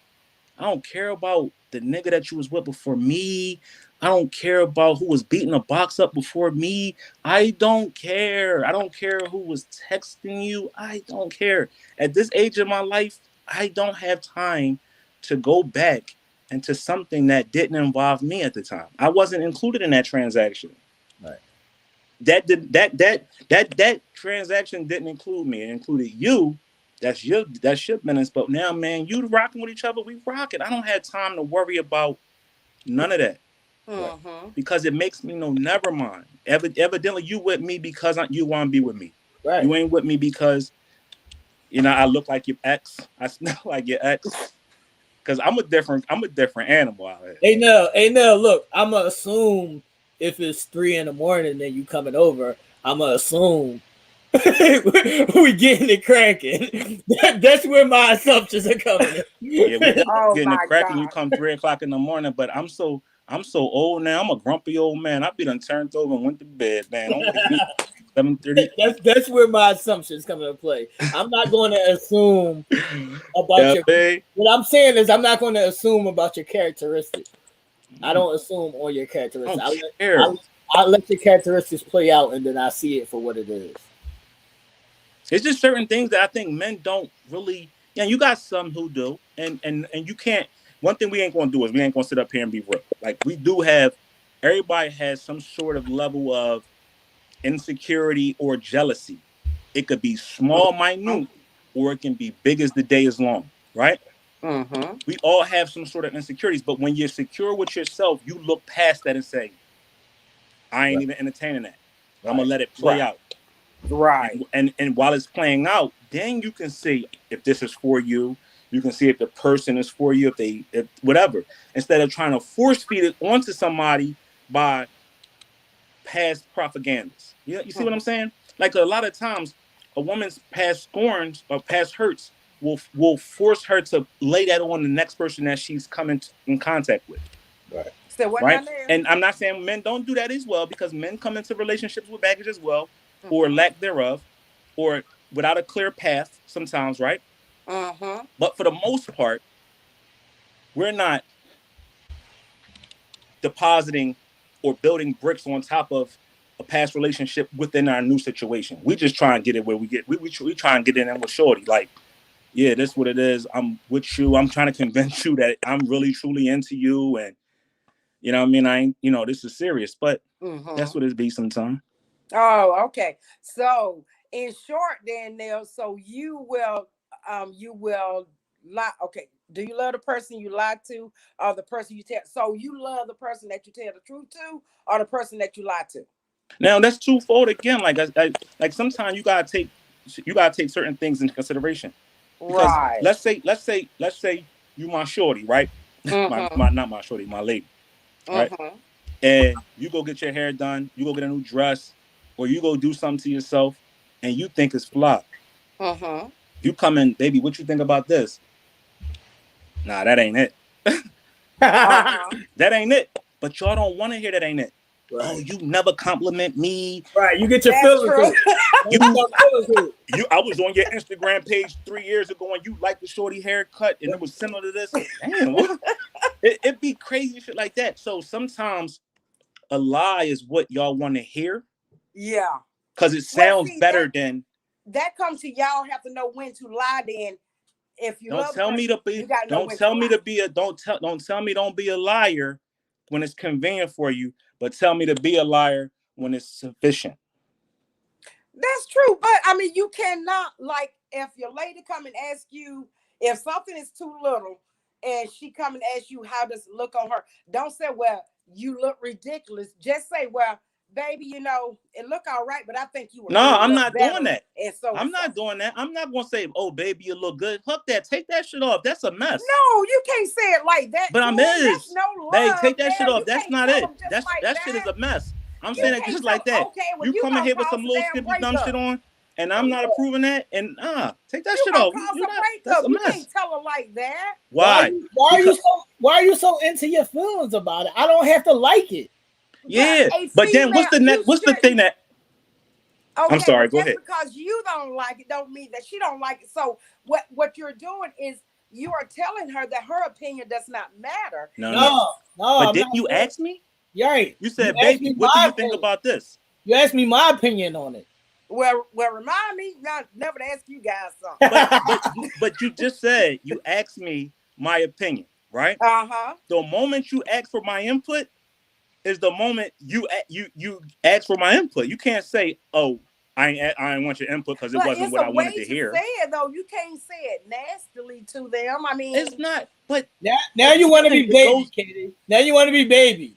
I don't care about the nigga that you was with before me. I don't care about who was beating a box up before me. I don't care. I don't care who was texting you. I don't care. At this age of my life, I don't have time to go back into something that didn't involve me at the time. I wasn't included in that transaction. Right. That transaction didn't include me. It included you. That's your business. But now, man, you rocking with each other. We rocking. I don't have time to worry about none of that. Mm-hmm. Because it makes me know, never mind. Evidently, you with me because you want to be with me. Right. You ain't with me because I look like your ex. I smell like your ex. Because I'm a different animal out here. Hey, no, look, I'm gonna assume if it's 3 in the morning and you coming over, I'm gonna assume we getting it cracking. That's where my assumptions are coming in. Yeah, we definitely Oh getting it my cracking. You God. come 3 o'clock in the morning, but I'm so old now. I'm a grumpy old man. I be done turned over and went to bed, man. Don't wake me 7:30. That's where my assumptions come into play. I'm not going to assume about Yeah, your. babe. What I'm saying is, I'm not going to assume about your characteristics. I don't assume on your characteristics. I don't care. I'll let your characteristics play out, and then I see it for what it is. It's just certain things that I think men don't really. Yeah, you got some who do, and you can't. One thing we ain't gonna do is we ain't gonna sit up here and be real. Like, we do have. Everybody has some sort of level of insecurity or jealousy. It could be small, minute, or it can be big as the day is long. Right? Mm-hmm. We all have some sort of insecurities, but when you're secure with yourself, you look past that and say, I ain't even entertaining that. I'm gonna let it play out. Right. And while it's playing out, then you can see if this is for you. You can see if the person is for you, if whatever. Instead of trying to force feed it onto somebody by past propagandas. You see what I'm saying? Like, a lot of times, a woman's past scorns or past hurts will force her to lay that on the next person that she's coming in contact with. Right. So what Right. now? And I'm not saying men don't do that as well, because men come into relationships with baggage as well, Mm-hmm. or lack thereof, or without a clear path sometimes, right? Mm-hmm. But for the most part, we're not depositing or building bricks on top of a past relationship within our new situation. We just try and get it where we try and get in with shorty. Like, yeah, this is what it is. I'm with you. I'm trying to convince you that I'm really truly into you, and you know what I mean? I ain't, this is serious, but that's what it be sometimes. Oh, okay. So in short, then Neil, so you will lie. Okay. Do you love the person you lie to, or the person you tell? So you love the person that you tell the truth to, or the person that you lie to? Now that's twofold again. Like sometimes you gotta take certain things into consideration, because Right. let's say you my shorty, right? Mm-hmm. my not my shorty, my lady, right? Mm-hmm. And you go get your hair done, you go get a new dress, or you go do something to yourself, and you think it's flop. Mm-hmm. You come in, baby, what you think about this? Nah, that ain't it. Uh-huh. That ain't it. But y'all don't want to hear that ain't it. Right. Oh, you never compliment me. Right. You get your That's feelings true. hurt. I was on your Instagram page 3 years ago, and you liked the shorty haircut, and it was similar to this. Damn, what? It be crazy shit like that. So sometimes a lie is what y'all want to hear Yeah. because it Well, sounds see, better than. that comes to y'all have to know when to lie. Then, if you Don't love a tell me person, to be. you gotta know Don't when to tell me lie. to be a. Don't tell me don't be a liar when it's convenient for you, but tell me to be a liar when it's sufficient. That's true, but I mean, you cannot, like, if your lady come and ask you if something is too little, and she come and ask you how does it look on her. Don't say, "Well, you look ridiculous." Just say, "Well, baby, it look all right, but I think you would No, really I'm look not doing better." that. And so and I'm so. not doing that. I'm not gonna say, "Oh, baby, you look good." Fuck that. Take that shit off. That's a mess. No, you can't say it like that But to I'm them. That's is. no Babe, love take that shit there. off. You That's can't not tell it. them just like That shit is that. a mess. I'm You saying it can't just tell. like that. Okay, well, You you come in gonna here with some cause a little damn skimpy dumb shit breakup. on, and I'm not approving that. And take that You shit gonna off. cause You're a not. That's breakup. a You mess. can't tell her like that. Why? Because why are you so into your feelings about it? I don't have to like it. Yeah, But a but then female, what's the thing that? I'm okay, sorry. but Go just ahead. because you don't like it, don't mean that she don't like it. So what you're doing is you are telling her that her opinion does not matter. No, If no. No, But I'm didn't not you saying. ask me? You're right. You said, You asked "Baby, me what do my you think opinion. about this?" You asked me my opinion on it. well, remind me not never to ask you guys something. But you just said you asked me my opinion, right? Uh-huh. The moment you ask for my input is the moment you ask for my input. You can't say, "Oh, I ain't want your input because it But wasn't it's what a I wanted way to to hear." say it though. You can't say it nastily to them. I mean, It's not. But now you want to be it baby, goes. Katie. Now you want to be baby.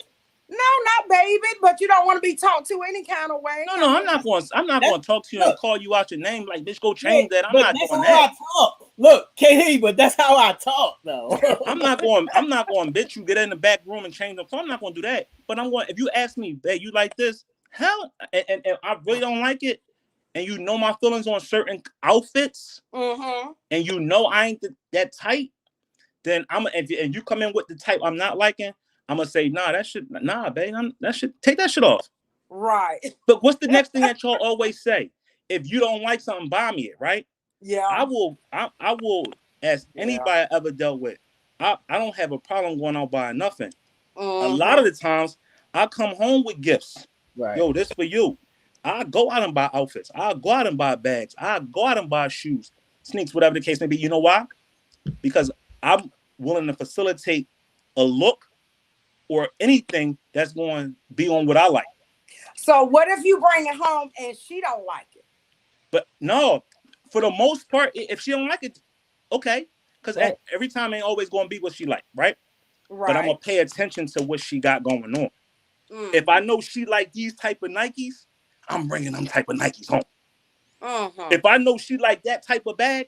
no, not baby, but you don't want to be talked to any kind of way. No, I I'm mean, not going. I'm not That's, going to talk to you and look, call you out your name like, "Bitch, go yeah, change that." I'm but not that's doing how that. I talk. Look, Katie, but that's how I talk, though. I'm not going. I'm not going. Bitch, you get in the back room and change them. So I'm not going to do that. But I'm going. If you ask me, "Babe, you like this?" Hell, and I really don't like it, and you know my feelings on certain outfits, mm-hmm. and you know I ain't that tight, then and you come in with the type I'm not liking, I'm gonna say, nah, babe, that shit, take that shit off. Right. But what's the next thing that y'all always say? If you don't like something, buy me it, right? Yeah. I will, as Yeah. anybody I ever dealt with, I don't have a problem going out buying nothing. A lot of Mm-hmm. the times I come home with gifts. Right. Yo, this for you. I go out and buy outfits. I go out and buy bags. I go out and buy shoes, sneaks, whatever the case may be. You know why? Because I'm willing to facilitate a look or anything that's going to be on what I like. So what if you bring it home and she don't like it? But no, for the most part, if she don't like it, okay. Because Right. every time ain't always going to be what she like, right? But I'm Right. going to pay attention to what she got going on. Mm-hmm. If I know she like these type of Nikes, I'm bringing them type of Nikes home. Mm-hmm. If I know she like that type of bag,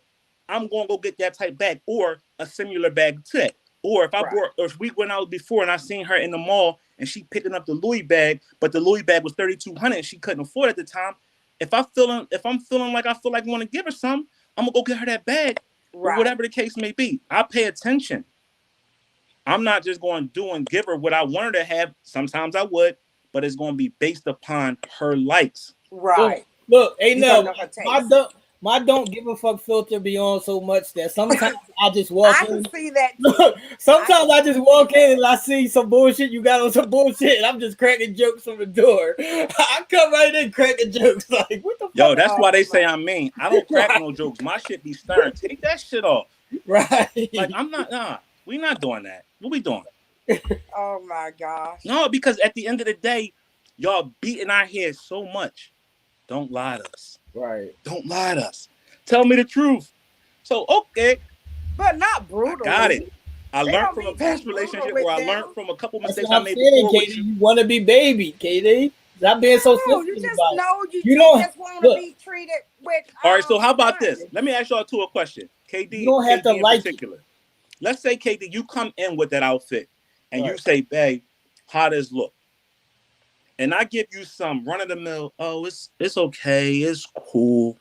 I'm going to go get that type bag or a similar bag to that. Or if we went out before and I seen her in the mall and she picking up the Louis bag, but the Louis bag was $3,200 and she couldn't afford it at the time. If I'm feeling like I feel like I want to give her some, I'm gonna go get her that bag, or Right. whatever the case may be. I pay attention. I'm not just going to do and give her what I want her to have. Sometimes I would, but it's going to be based upon her likes. Right. Look, hey, You no, gotta know her taste. my don't give a fuck filter be on so much that sometimes I just I walk can in. see that too. Look, sometimes I just see walk in that. and I see some bullshit. You got on some bullshit, and I'm just cracking jokes from the door. I come right in cracking jokes like, what the fuck? Yo, that's why they Oh, say I'm mean. I don't crack no jokes. My shit be stern. Take that shit off. Right. Like, I'm not, we not doing that. What we doing? Oh my gosh. No, because at the end of the day, y'all beating our heads so much. Don't lie to us. Right. Don't lie to us. Tell me the truth. So, okay. But not brutally. I got it. I They learned don't from a mean to be past brutal relationship with where I them. learned from a couple That's mistakes what I I'm made saying, before with Katie. you. You want to be baby, Katie. Stop being so No, you sensitive just about it. know you You don't just want to look. be treated with All right, so how about this? kindness. Let me ask y'all two a question. You KD, don't have to KD in like it. particular. Let's say, KD, you come in with that outfit and you Right. say, babe, how does it look? And I give you some run-of-the-mill, oh, it's okay, it's cool.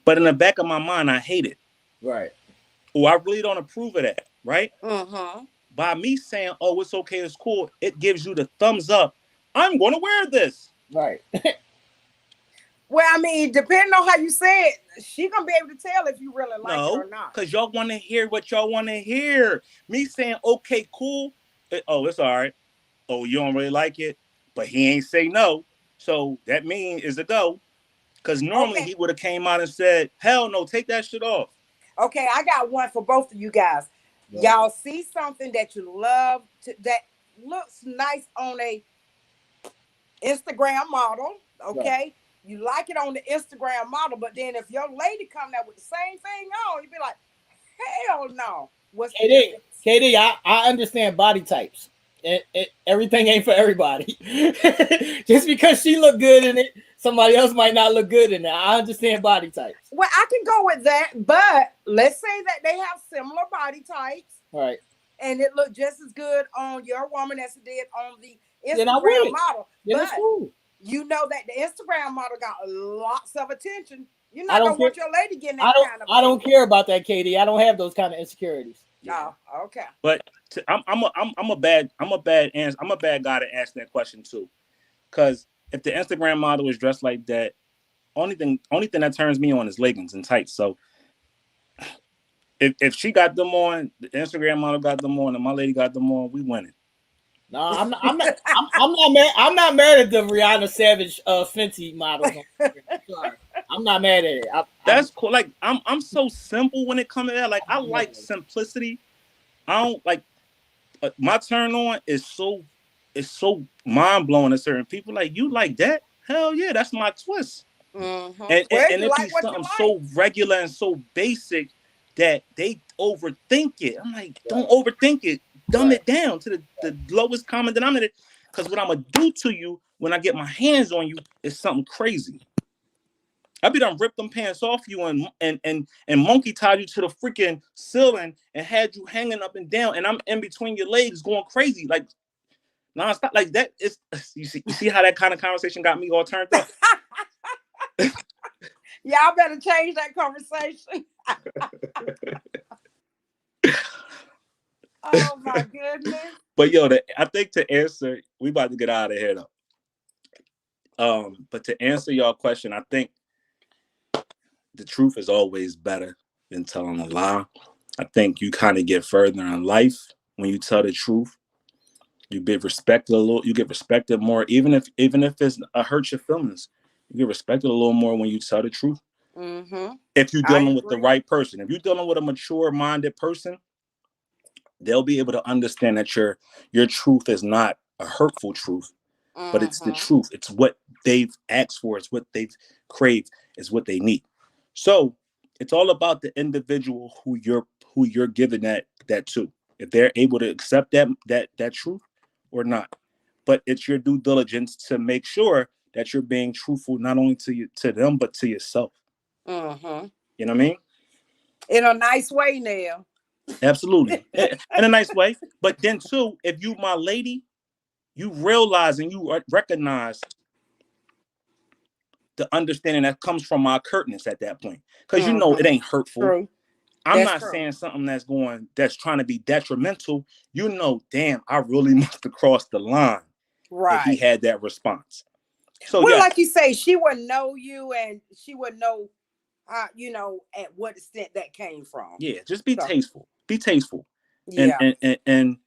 But in the back of my mind, I hate it. Right. Or I really don't approve of that, right? Mm-hmm. By me saying, oh, it's okay, it's cool, it gives you the thumbs up. I'm going to wear this. Right. Well, I mean, depending on how you say it, she gonna be able to tell if you really like it or No, not. because y'all want to hear what y'all want to hear. Me saying, okay, cool. Oh, it's all right. Oh, you don't really like it? but he ain't say no. So that mean is a go. Because normally Okay. he would have came out and said, hell no, take that shit off. Okay, I got one for both of you guys. Right. Y'all see something that you love that looks nice on a Instagram model, okay? Right. You like it on the Instagram model, but then if your lady come there with the same thing on, you'd be like, hell no. What's the KD, difference? KD, I understand body types. Everything ain't for everybody. Just because she look good in it, somebody else might not look good in it. I understand body types. Well, I can go with that, but let's say that they have similar body types. Right. And it looked just as good on your woman as it did on the Then I Instagram would. model. Then But it's cool. you know that the Instagram model got lots of attention. You're I not don't gonna want care. your lady getting I that don't. kind of I don't attention. care about that, KD. I don't have those kind of insecurities. Oh, okay. But I'm a bad guy to ask that question too. Because if the Instagram model is dressed like that, only thing that turns me on is leggings and tights. So if she got them on, the Instagram model got them on, and my lady got them on, we winning. No, I'm not. I'm not mad. I'm not mad at the Rihanna Savage Fenty models. Sorry, I'm not mad at it. That's cool. Like I'm so simple when it comes to that. Like I like simplicity. I don't like my turn on is so mind blowing to certain people. Like you like that? Hell yeah, that's my twist. Mm-hmm. And Well, and you it like be what you something like. so regular and so basic that they overthink it. I'm like, don't overthink it. Dumb it down to the lowest common denominator. Because what I'm gonna do to you when I get my hands on you is something crazy. I be done ripped them pants off you and monkey tied you to the freaking ceiling and had you hanging up and down, and I'm in between your legs going crazy like nonstop like that. Is you see how that kind of conversation got me all turned up. Y'all better change that conversation. Oh my goodness. But yo, I think to answer, we about to get out of here though. But to answer your question, I think the truth is always better than telling a lie. I think you kind of get further in life when you tell the truth. You get respected a little. You get respected more, even if it's hurt your feelings. You get respected a little more when you tell the truth. Mm-hmm. If you're dealing with the right person, if you're dealing with a mature-minded person, they'll be able to understand that your truth is not a hurtful truth, but it's the truth. It's what they've asked for. It's what they've craved. It's what they need. So it's all about the individual who you're giving that to. If they're able to accept that truth or not. But it's your due diligence to make sure that you're being truthful not only to them but to yourself. Mm-hmm. You know what I mean? In a nice way now. Absolutely. In a nice way. But then too, if you my lady, you realize and you recognize the understanding that comes from my curtness at that point. Because you know it ain't hurtful. True. I'm not saying something that's trying to be detrimental. You know, damn, I really must have crossed the line. Right. If he had that response. So well, yes. like you say, she wouldn't know you and she wouldn't know at what extent that came from. Yeah, just be tasteful. Be tasteful. Yeah. And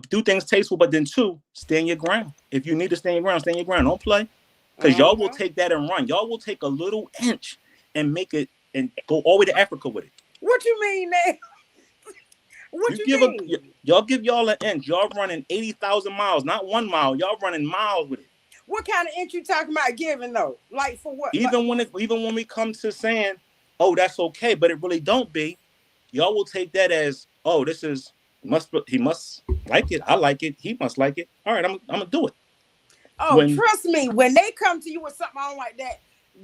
do things tasteful, but then too, stand your ground. If you need to stand your ground, stand your ground. Don't play. Because y'all will take that and run. Y'all will take a little inch and make it and go all the way to Africa with it. What you mean, man? What you mean? Y'all give y'all an inch. Y'all running 80,000 miles, not 1 mile. Y'all running miles with it. What kind of inch you talking about giving though? Like for what? Even when we come to saying, oh, that's okay, but it really don't be. Y'all will take that as, oh, he must like it. I like it. He must like it. All right, I'm gonna do it. Oh, trust me, when they come to you with something on like that,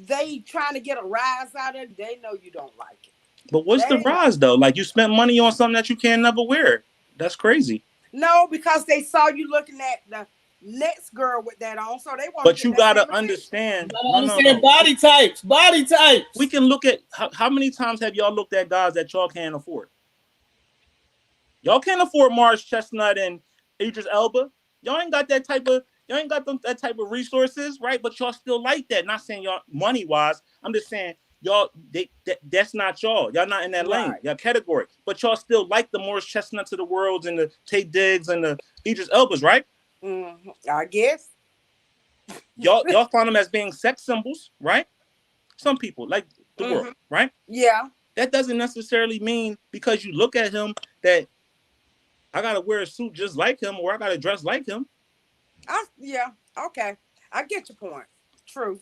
they trying to get a rise out of it. They know you don't like it. But what's the rise though? Like you spent money on something that you can never wear. That's crazy. No, because they saw you looking at the next girl with that on, so they want. But you gotta understand. No. Body types. Body types. We can look at how many times have y'all looked at guys that y'all can't afford? Y'all can't afford Mars Chestnut and Idris Elba. Y'all ain't got that type of. Y'all ain't got that type of resources, right? But y'all still like that. Not saying y'all money wise. I'm just saying y'all. That's not y'all. Y'all not in that lane. Y'all category. But y'all still like the Morris Chestnuts of the world and the Tay Diggs and the Idris Elbas, right? I guess. Y'all find them as being sex symbols, right? Some people, like the world, right? Yeah. That doesn't necessarily mean because you look at him that I gotta wear a suit just like him or I gotta dress like him. Yeah. Okay. I get your point. True.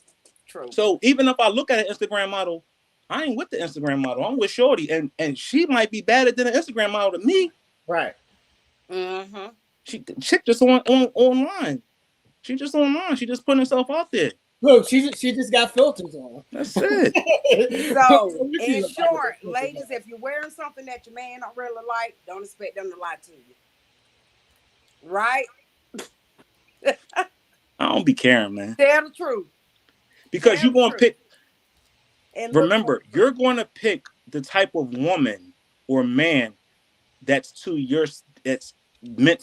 So even if I look at an Instagram model, I ain't with the Instagram model. I'm with Shorty, and she might be better than an Instagram model to me. Right. Chick just online. She just online. She just putting herself out there. Look, she just got filters on. That's it. So, in short, ladies, if you're wearing something that your man don't really like, don't expect them to lie to you. Right? I don't be caring, man. Tell the truth. Because you're going to pick. And remember, you're going to pick the type of woman or man that's made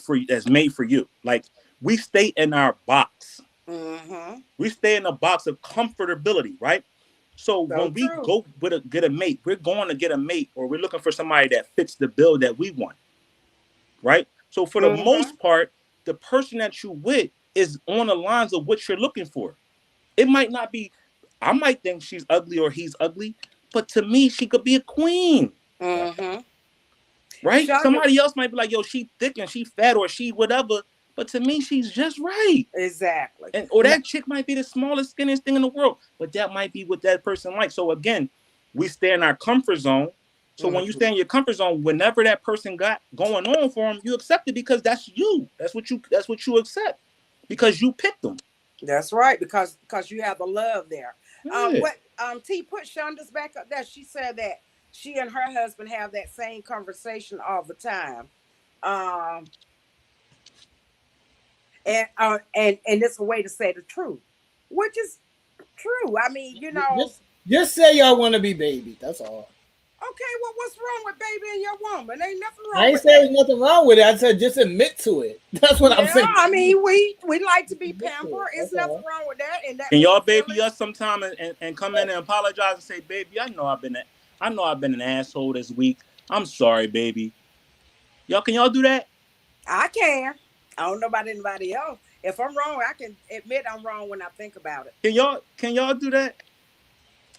for you. Like, we stay in our box. We stay in a box of comfortability, right? So when we go get a mate, we're going to get a mate, or we're looking for somebody that fits the bill that we want, right? So for the most part, the person that you with is on the lines of what you're looking for. It might not be, I might think she's ugly or he's ugly, but to me, she could be a queen. Right? Somebody else might be like, yo, she thick and she fat or she whatever, but to me, she's just right. Exactly. Or that chick might be the smallest, skinniest thing in the world, but that might be what that person likes. So again, we stay in our comfort zone. So when you stay in your comfort zone, whenever that person got going on for them, you accept it because that's you. That's what you accept because you picked them. That's right, because you have the love there. T put Shonda's back up there. She said that she and her husband have that same conversation all the time. And it's a way to say the truth, which is true. I mean, you know, just say y'all want to be baby. That's all. Okay, well, what's wrong with baby and your woman? Ain't nothing wrong. I ain't saying there's nothing wrong with it. I said just admit to it. That's what I'm saying. I mean, we like to be pampered. It's nothing wrong with that. And that can y'all baby us sometime and come in and apologize and say, baby, I know I've been an asshole this week. I'm sorry, baby. Can y'all do that? I can. I don't know about anybody else. If I'm wrong, I can admit I'm wrong when I think about it. Can y'all do that?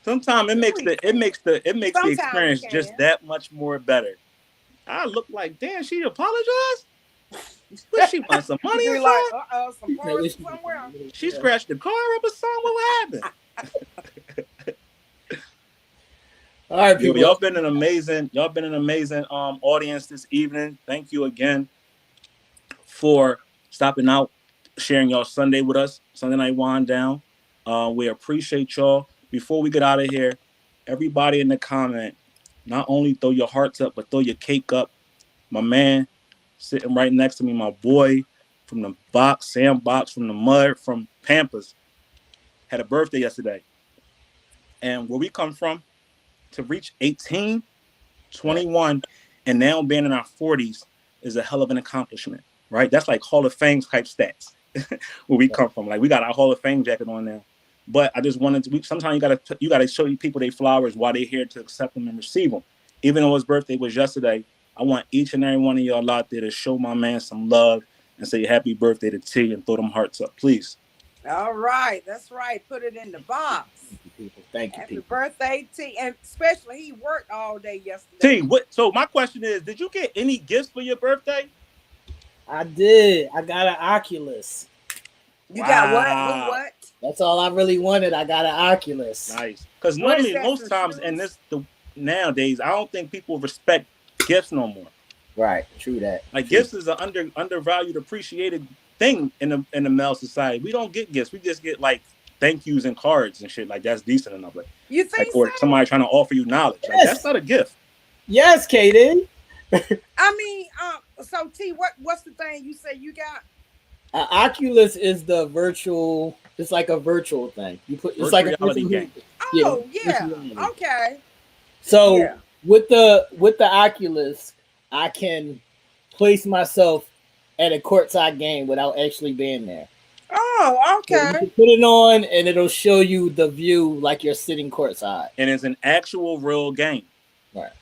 Sometimes it makes the experience just that much more better. I look like, damn, she apologized. What, she want some money or like, some parts somewhere. She scratched the car up or something. What happened? All right, people. Y'all been an amazing audience this evening. Thank you again for stopping out, sharing y'all Sunday with us, Sunday Night Wine Down. We appreciate y'all. Before we get out of here, everybody in the comment, not only throw your hearts up, but throw your cake up. My man sitting right next to me, my boy from the box, Sam Box from the mud, from Pampas, had a birthday yesterday. And where we come from, to reach 18, 21, and now being in our 40s is a hell of an accomplishment, right? That's like Hall of Fame type stats where we come from. Like, we got our Hall of Fame jacket on now. But I just wanted to, sometimes you gotta show people their flowers while they're here to accept them and receive them. Even though his birthday was yesterday, I want each and every one of y'all out there to show my man some love and say happy birthday to T and throw them hearts up, please. All right, that's right. Put it in the box. Thank you, happy birthday, T. And especially he worked all day T, yesterday. so my question is, did you get any gifts for your birthday? I did. I got an Oculus. You got what? That's all I really wanted. I got an Oculus. Nice. Because normally, most times nowadays, I don't think people respect gifts no more. Right. True that. Like, gifts is an undervalued, appreciated thing in the male society. We don't get gifts. We just get like thank yous and cards and shit. Like, that's decent enough. Like, you think or somebody trying to offer you knowledge. Yes. Like, that's not a gift. Yes, Katie. I mean, so T, what's the thing you say you got? Oculus is the virtual. It's like a virtual thing. You put it's like a reality game. Oh yeah. Okay. So with the Oculus, I can place myself at a courtside game without actually being there. Oh, okay. So you can put it on, and it'll show you the view like you're sitting courtside. And it's an actual real game. Right.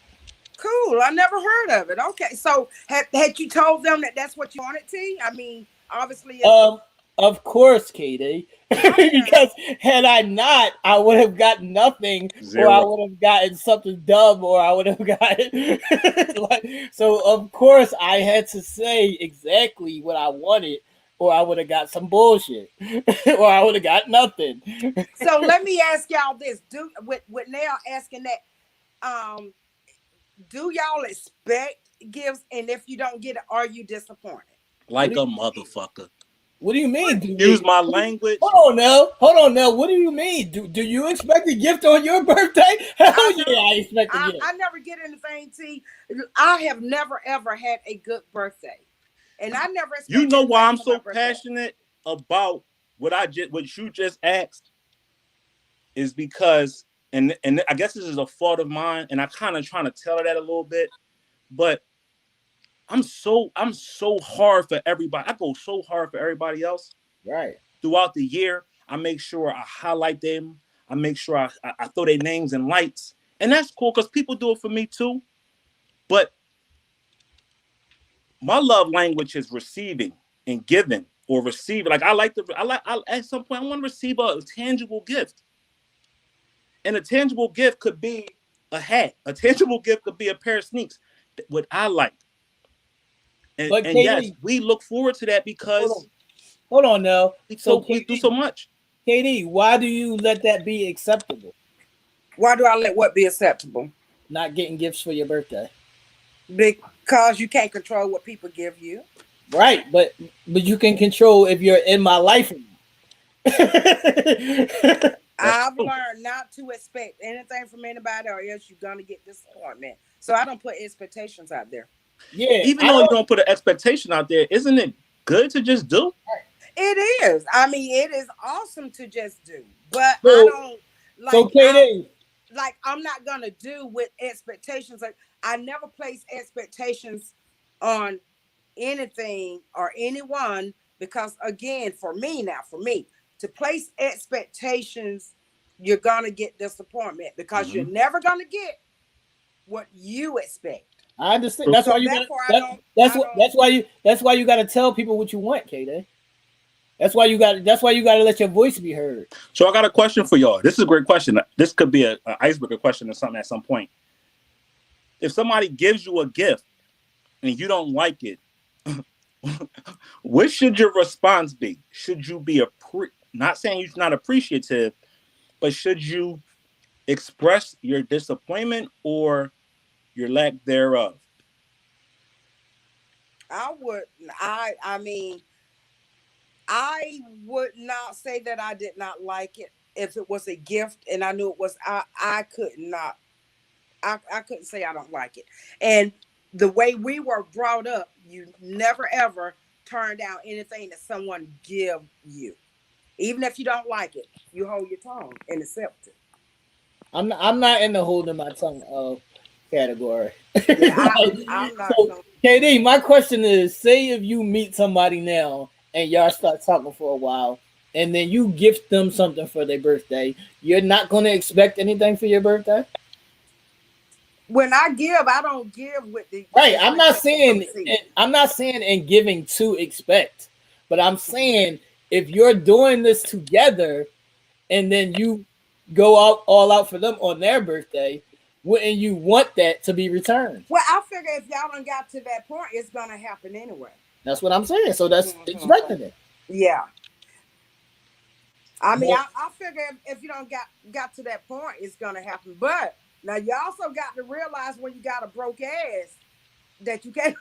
Cool. I never heard of it. Okay. So had you told them that that's what you wanted, T? I mean, obviously. Of course, Katie. Because had I not, I would have gotten nothing, or I would have gotten something dumb, or I would have gotten so of course I had to say exactly what I wanted, or I would have got some bullshit. Or I would have got nothing. So let me ask y'all this. Do with now asking that, do y'all expect gifts? And if you don't get it, are you disappointed? Like a motherfucker. What do you mean? Use my language. Hold on now. What do you mean? Do you expect a gift on your birthday? Hell yeah, I expect a gift. I never get anything. T. I have never ever had a good birthday, and I never. You know why I'm so passionate about what you just asked is because, and I guess this is a fault of mine, and I kind of trying to tell her that a little bit, but I'm so hard for everybody. I go so hard for everybody else. Right. Throughout the year, I make sure I highlight them. I make sure I throw their names in lights. And that's cool because people do it for me too. But my love language is receiving and giving or receiving. Like I at some point I want to receive a tangible gift. And a tangible gift could be a hat. A tangible gift could be a pair of sneaks. What I like. And yes, we look forward to that because hold on now. We do so much. KD, why do you let that be acceptable? Why do I let what be acceptable? Not getting gifts for your birthday. Because you can't control what people give you. Right, but you can control if you're in my life. I've learned not to expect anything from anybody, or else you're gonna get disappointment. So I don't put expectations out there. Yeah, even though you don't put an expectation out there, isn't it good to just do? It is. I mean, it is awesome to just do, but I don't like. So KD, I'm not gonna do with expectations. Like I never place expectations on anything or anyone because, again, for me to place expectations, you're gonna get disappointment because you're never gonna get what you expect. I understand. That's why you gotta. That's why you gotta tell people what you want, KD. That's why you got to let your voice be heard. So I got a question for y'all. This is a great question. This could be an icebreaker question or something at some point. If somebody gives you a gift and you don't like it, what should your response be? Should you be not saying you're not appreciative, but should you express your disappointment or your lack thereof? I would not say that I did not like it. If it was a gift and I knew it was, I couldn't say I don't like it. And the way we were brought up, you never ever turn down anything that someone give you. Even if you don't like it, you hold your tongue and accept it. I'm not in the holding my tongue category. Yeah, I'm not. So, KD, my question is: say if you meet somebody now and y'all start talking for a while, and then you gift them something for their birthday, you're not going to expect anything for your birthday? When I give, I don't give with the right. I'm not saying in giving to expect, but I'm saying if you're doing this together, and then you go all out for them on their birthday, wouldn't you want that to be returned? Well, I figure if y'all done got to that point, it's gonna happen anyway. That's what I'm saying. So that's expecting it. Yeah. I mean, I figure if you don't got to that point, it's gonna happen. But now you also got to realize when you got a broke ass that you can't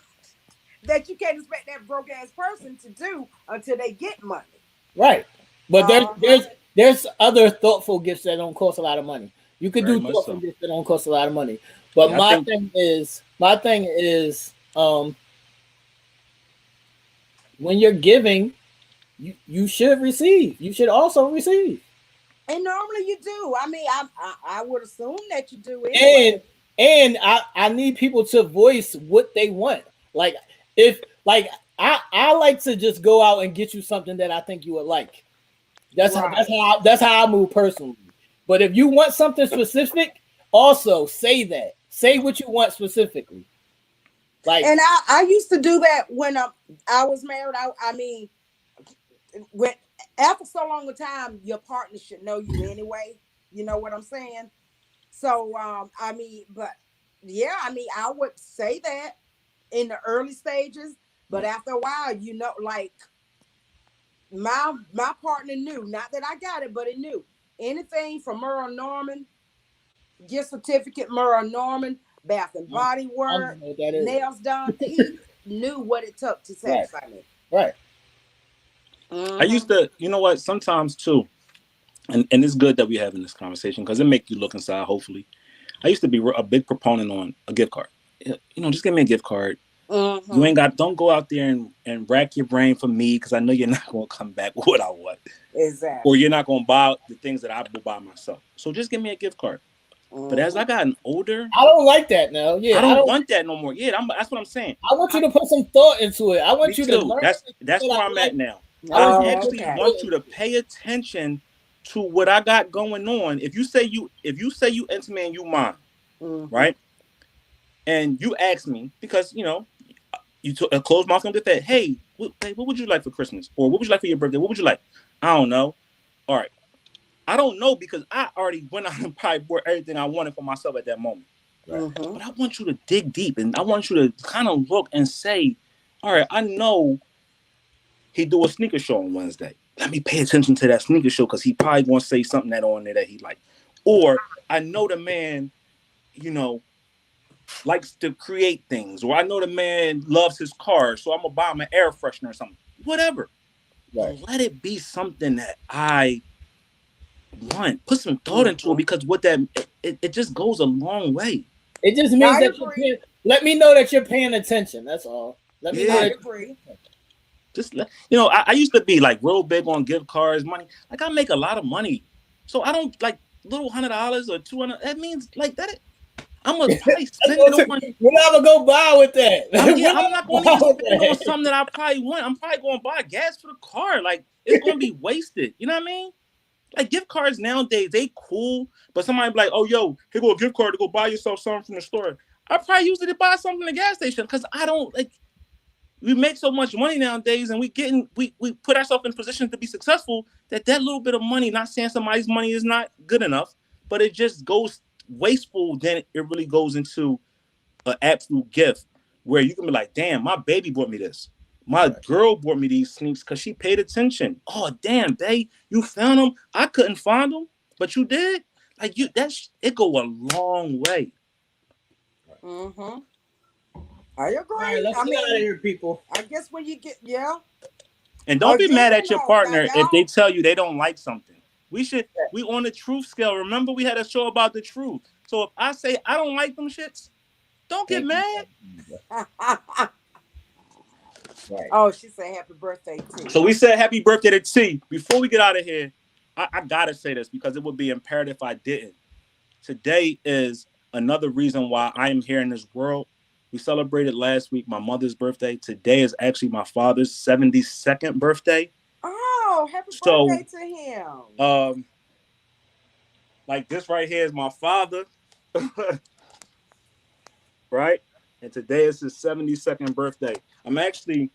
expect that broke ass person to do until they get money. Right. But there's other thoughtful gifts that don't cost a lot of money. You could do thoughtful gifts that don't cost a lot of money. But my thing is when you're giving, you should receive. You should also receive. And normally you do. I mean, I would assume that you do anyway. And I need people to voice what they want. Like I like to just go out and get you something that I think you would like. That's how I move personally. But if you want something specific, also say that. Say what you want specifically. Like, and I used to do that when I was married. I mean, when after so long a time, your partner should know you anyway. You know what I'm saying? So, I mean, but yeah, I mean, I would say that in the early stages, but after a while, you know, like my partner knew, not that I got it, but it knew anything from Merle Norman, gift certificate, Merle Norman, Bath and Body I don't Work, know what that is. nails done. He knew what it took to Right. satisfy me. Right. I used to, you know what, sometimes too, and it's good that we're having this conversation because it make you look inside, hopefully. I used to be a big proponent on a gift card. You know, just give me a gift card. You ain't got, don't go out there and rack your brain for me because I know you're not going to come back with what I want. Exactly. Or you're not going to buy the things that I will buy myself. So just give me a gift card. But as I gotten older, I don't like that now. Yeah, I don't want that no more. Yeah, that's what I'm saying. I want you to put some thought into it. I want you to learn. That's where I'm at now. Oh, I actually okay. want you to pay attention to what I got going on. If you say you into me and you mine, right? And you ask me because you know you took a closed mouth on the fact, hey, what would you like for Christmas? Or what would you like for your birthday? What would you like? I don't know. All right. I don't know because I already went out and probably bought everything I wanted for myself at that moment. Right. But I want you to dig deep and I want you to kind of look and say, all right, I know he do a sneaker show on Wednesday. Let me pay attention to that sneaker show because he probably gonna say something that on there that he like. Or I know the man, you know, likes to create things, or I know the man loves his car, so I'm gonna buy him an air freshener or something. Whatever. Right. Let it be something that I want. Put some thought into it because what that it just goes a long way. It just means that you're let me know that you're paying attention. That's all. Let me know. I agree. Just let you know. I used to be like real big on gift cards, money. Like I make a lot of money, so I don't like little $100 or $200. That means like that. I'm gonna probably spend it on. We're not gonna go buy with that. I'm not gonna even spend on something that I probably want. I'm probably gonna buy gas for the car. Like it's gonna be wasted. You know what I mean? Like gift cards nowadays, they cool, but somebody be like, oh yo, here go a gift card to go buy yourself something from the store. I probably use it to buy something in the gas station because I don't like. We make so much money nowadays, and we put ourselves in positions to be successful. That little bit of money, not saying somebody's money is not good enough, but it just goes wasteful. Then it really goes into an absolute gift where you can be like, damn, my baby bought me this. My girl bought me these sneaks because she paid attention. Oh, damn, babe, you found them. I couldn't find them, but you did. Like it go a long way. I agree. All right, let's get out of here, people. I guess when you get and don't be mad at your partner if they tell you they don't like something. We on the truth scale. Remember, we had a show about the truth. So if I say I don't like them shits, don't get mad. Right. Oh, she said happy birthday T. So we said happy birthday to T. Before we get out of here, I gotta say this because it would be imperative if I didn't. Today is another reason why I am here in this world. We celebrated last week my mother's birthday. Today is actually my father's 72nd birthday. Oh, happy birthday to him. Like this right here is my father. Right? And today is his 72nd birthday. I'm actually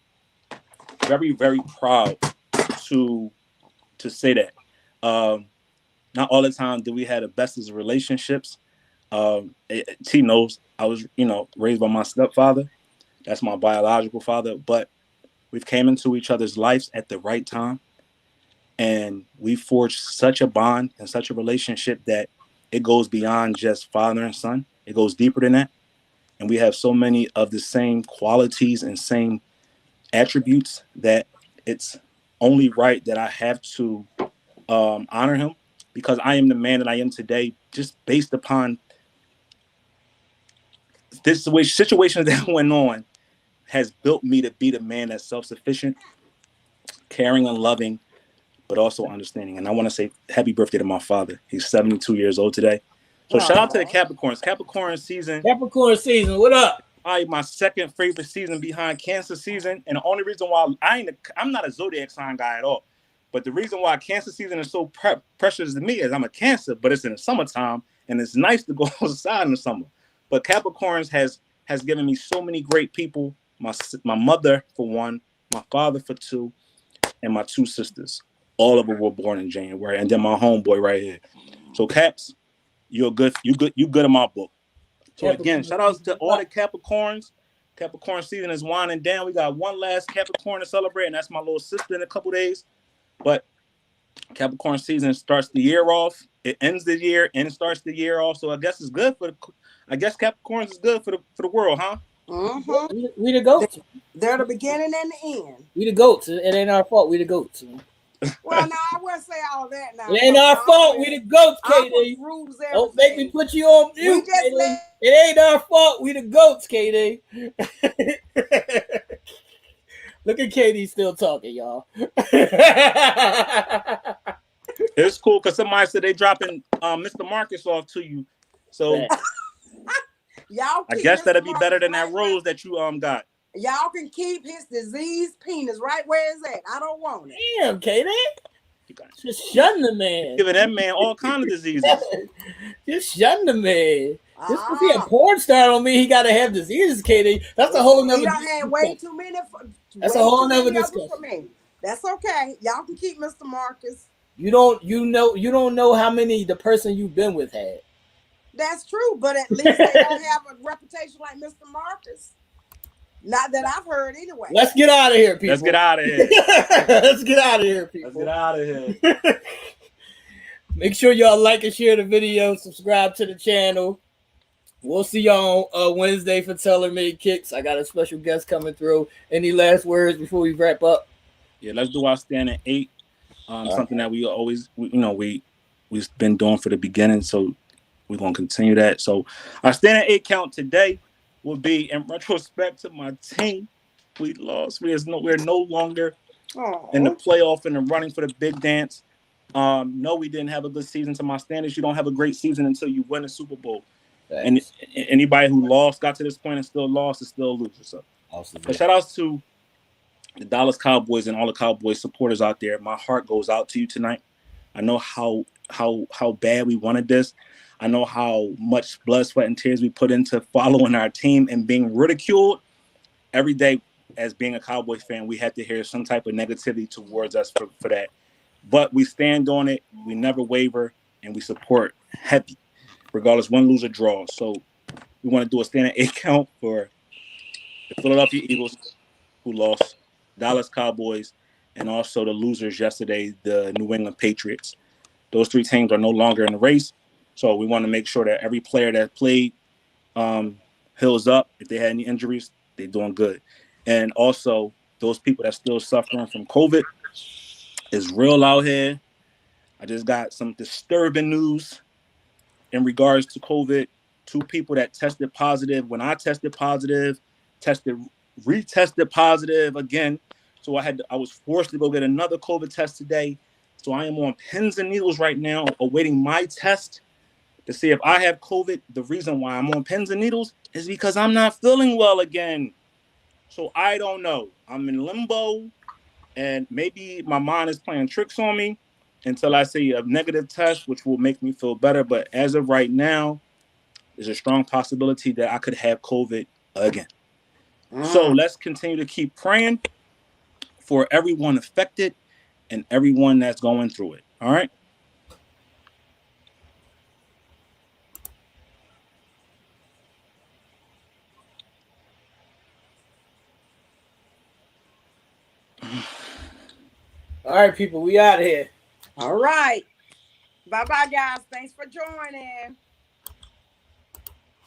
very, very proud to say that. Not all the time do we have the best of relationships. T knows I was, raised by my stepfather. That's my biological father. But we've came into each other's lives at the right time. And we forged such a bond and such a relationship that it goes beyond just father and son. It goes deeper than that. And we have so many of the same qualities and same attributes that it's only right that I have to honor him because I am the man that I am today just based upon this situations that went on has built me to be the man that's self-sufficient, caring and loving, but also understanding. And I want to say happy birthday to my father. He's 72 years old today. So shout out to the Capricorns. Capricorn season, what up? Probably my second favorite season behind Cancer season. And the only reason why I'm not a zodiac sign guy at all. But the reason why Cancer season is so precious to me is I'm a Cancer, but it's in the summertime and it's nice to go outside in the summer. But Capricorns has given me so many great people. My mother for one, my father for two, and my two sisters. All of them were born in January, and then my homeboy right here. So Caps, you good in my book. So again, shout outs to all the Capricorns. Capricorn season is winding down. We got one last Capricorn to celebrate, and that's my little sister in a couple days. But Capricorn season starts the year off. It ends the year and starts the year off. So I guess it's good for the. I guess Capricorns is good for the world, huh? Mm-hmm. We the goats. They're the beginning and the end. We the goats. It ain't our fault. We the goats. Well, no, I wouldn't say all that now. It ain't our fault. We the goats, KD. Don't make me put you on mute, KD. It ain't our fault. We the goats, KD. Look at KD still talking, y'all. It's cool because somebody said they dropping Mr. Marcus off to you. So y'all, I guess that'll be better than that rose that you got. Y'all can keep his diseased penis right where it's at. I don't want it. Damn, KD. Just shun the man. Giving that man all kind of diseases. Just shun the man. Just because he a porn star don't mean he gotta have diseases, KD. That's a whole nother. He done had way too many. That's a whole nother discussion. For me. That's okay. Y'all can keep Mr. Marcus. You don't know how many the person you've been with had. That's true, but at least they don't have a reputation like Mr. Marcus. Not that I've heard anyway. Let's get out of here, people. Let's get out of here. Let's get out of here, people. Let's get out of here. Make sure y'all like and share the video. Subscribe to the channel. We'll see y'all on Wednesday for Teller Made Kicks. I got a special guest coming through. Any last words before we wrap up? Yeah, let's do our stand at 8. Something that we always, we've been doing for the beginning, so we're gonna continue that. So our stand at 8 count today will be in retrospect to my team. We lost. We're no longer in the playoff and the running for the big dance. No, we didn't have a good season. To my standards, you don't have a great season until you win a Super Bowl. Thanks. And anybody who got to this point and still lost is still a loser. So, shout outs to the Dallas Cowboys and all the Cowboys supporters out there. My heart goes out to you tonight. I know how bad we wanted this. I know how much blood, sweat, and tears we put into following our team and being ridiculed. Every day, as being a Cowboys fan, we had to hear some type of negativity towards us for that. But we stand on it. We never waver, and we support heavy, regardless win, lose, or draw. So we want to do a stand at 8 count for the Philadelphia Eagles, who lost, Dallas Cowboys, and also the losers yesterday, the New England Patriots. Those 3 teams are no longer in the race. So we want to make sure that every player that played heals up. If they had any injuries, they're doing good. And also, those people that still suffering from COVID is real out here. I just got some disturbing news in regards to COVID. 2 people that tested positive. When I tested positive, retested positive again. So I was forced to go get another COVID test today. So I am on pins and needles right now, awaiting my test to see if I have COVID. The reason why I'm on pins and needles is because I'm not feeling well again. So I don't know. I'm in limbo, and maybe my mind is playing tricks on me until I see a negative test, which will make me feel better. But as of right now, there's a strong possibility that I could have COVID again. So let's continue to keep praying for everyone affected and everyone that's going through it. All right? All right, people, we out of here. All right. Bye-bye, guys. Thanks for joining.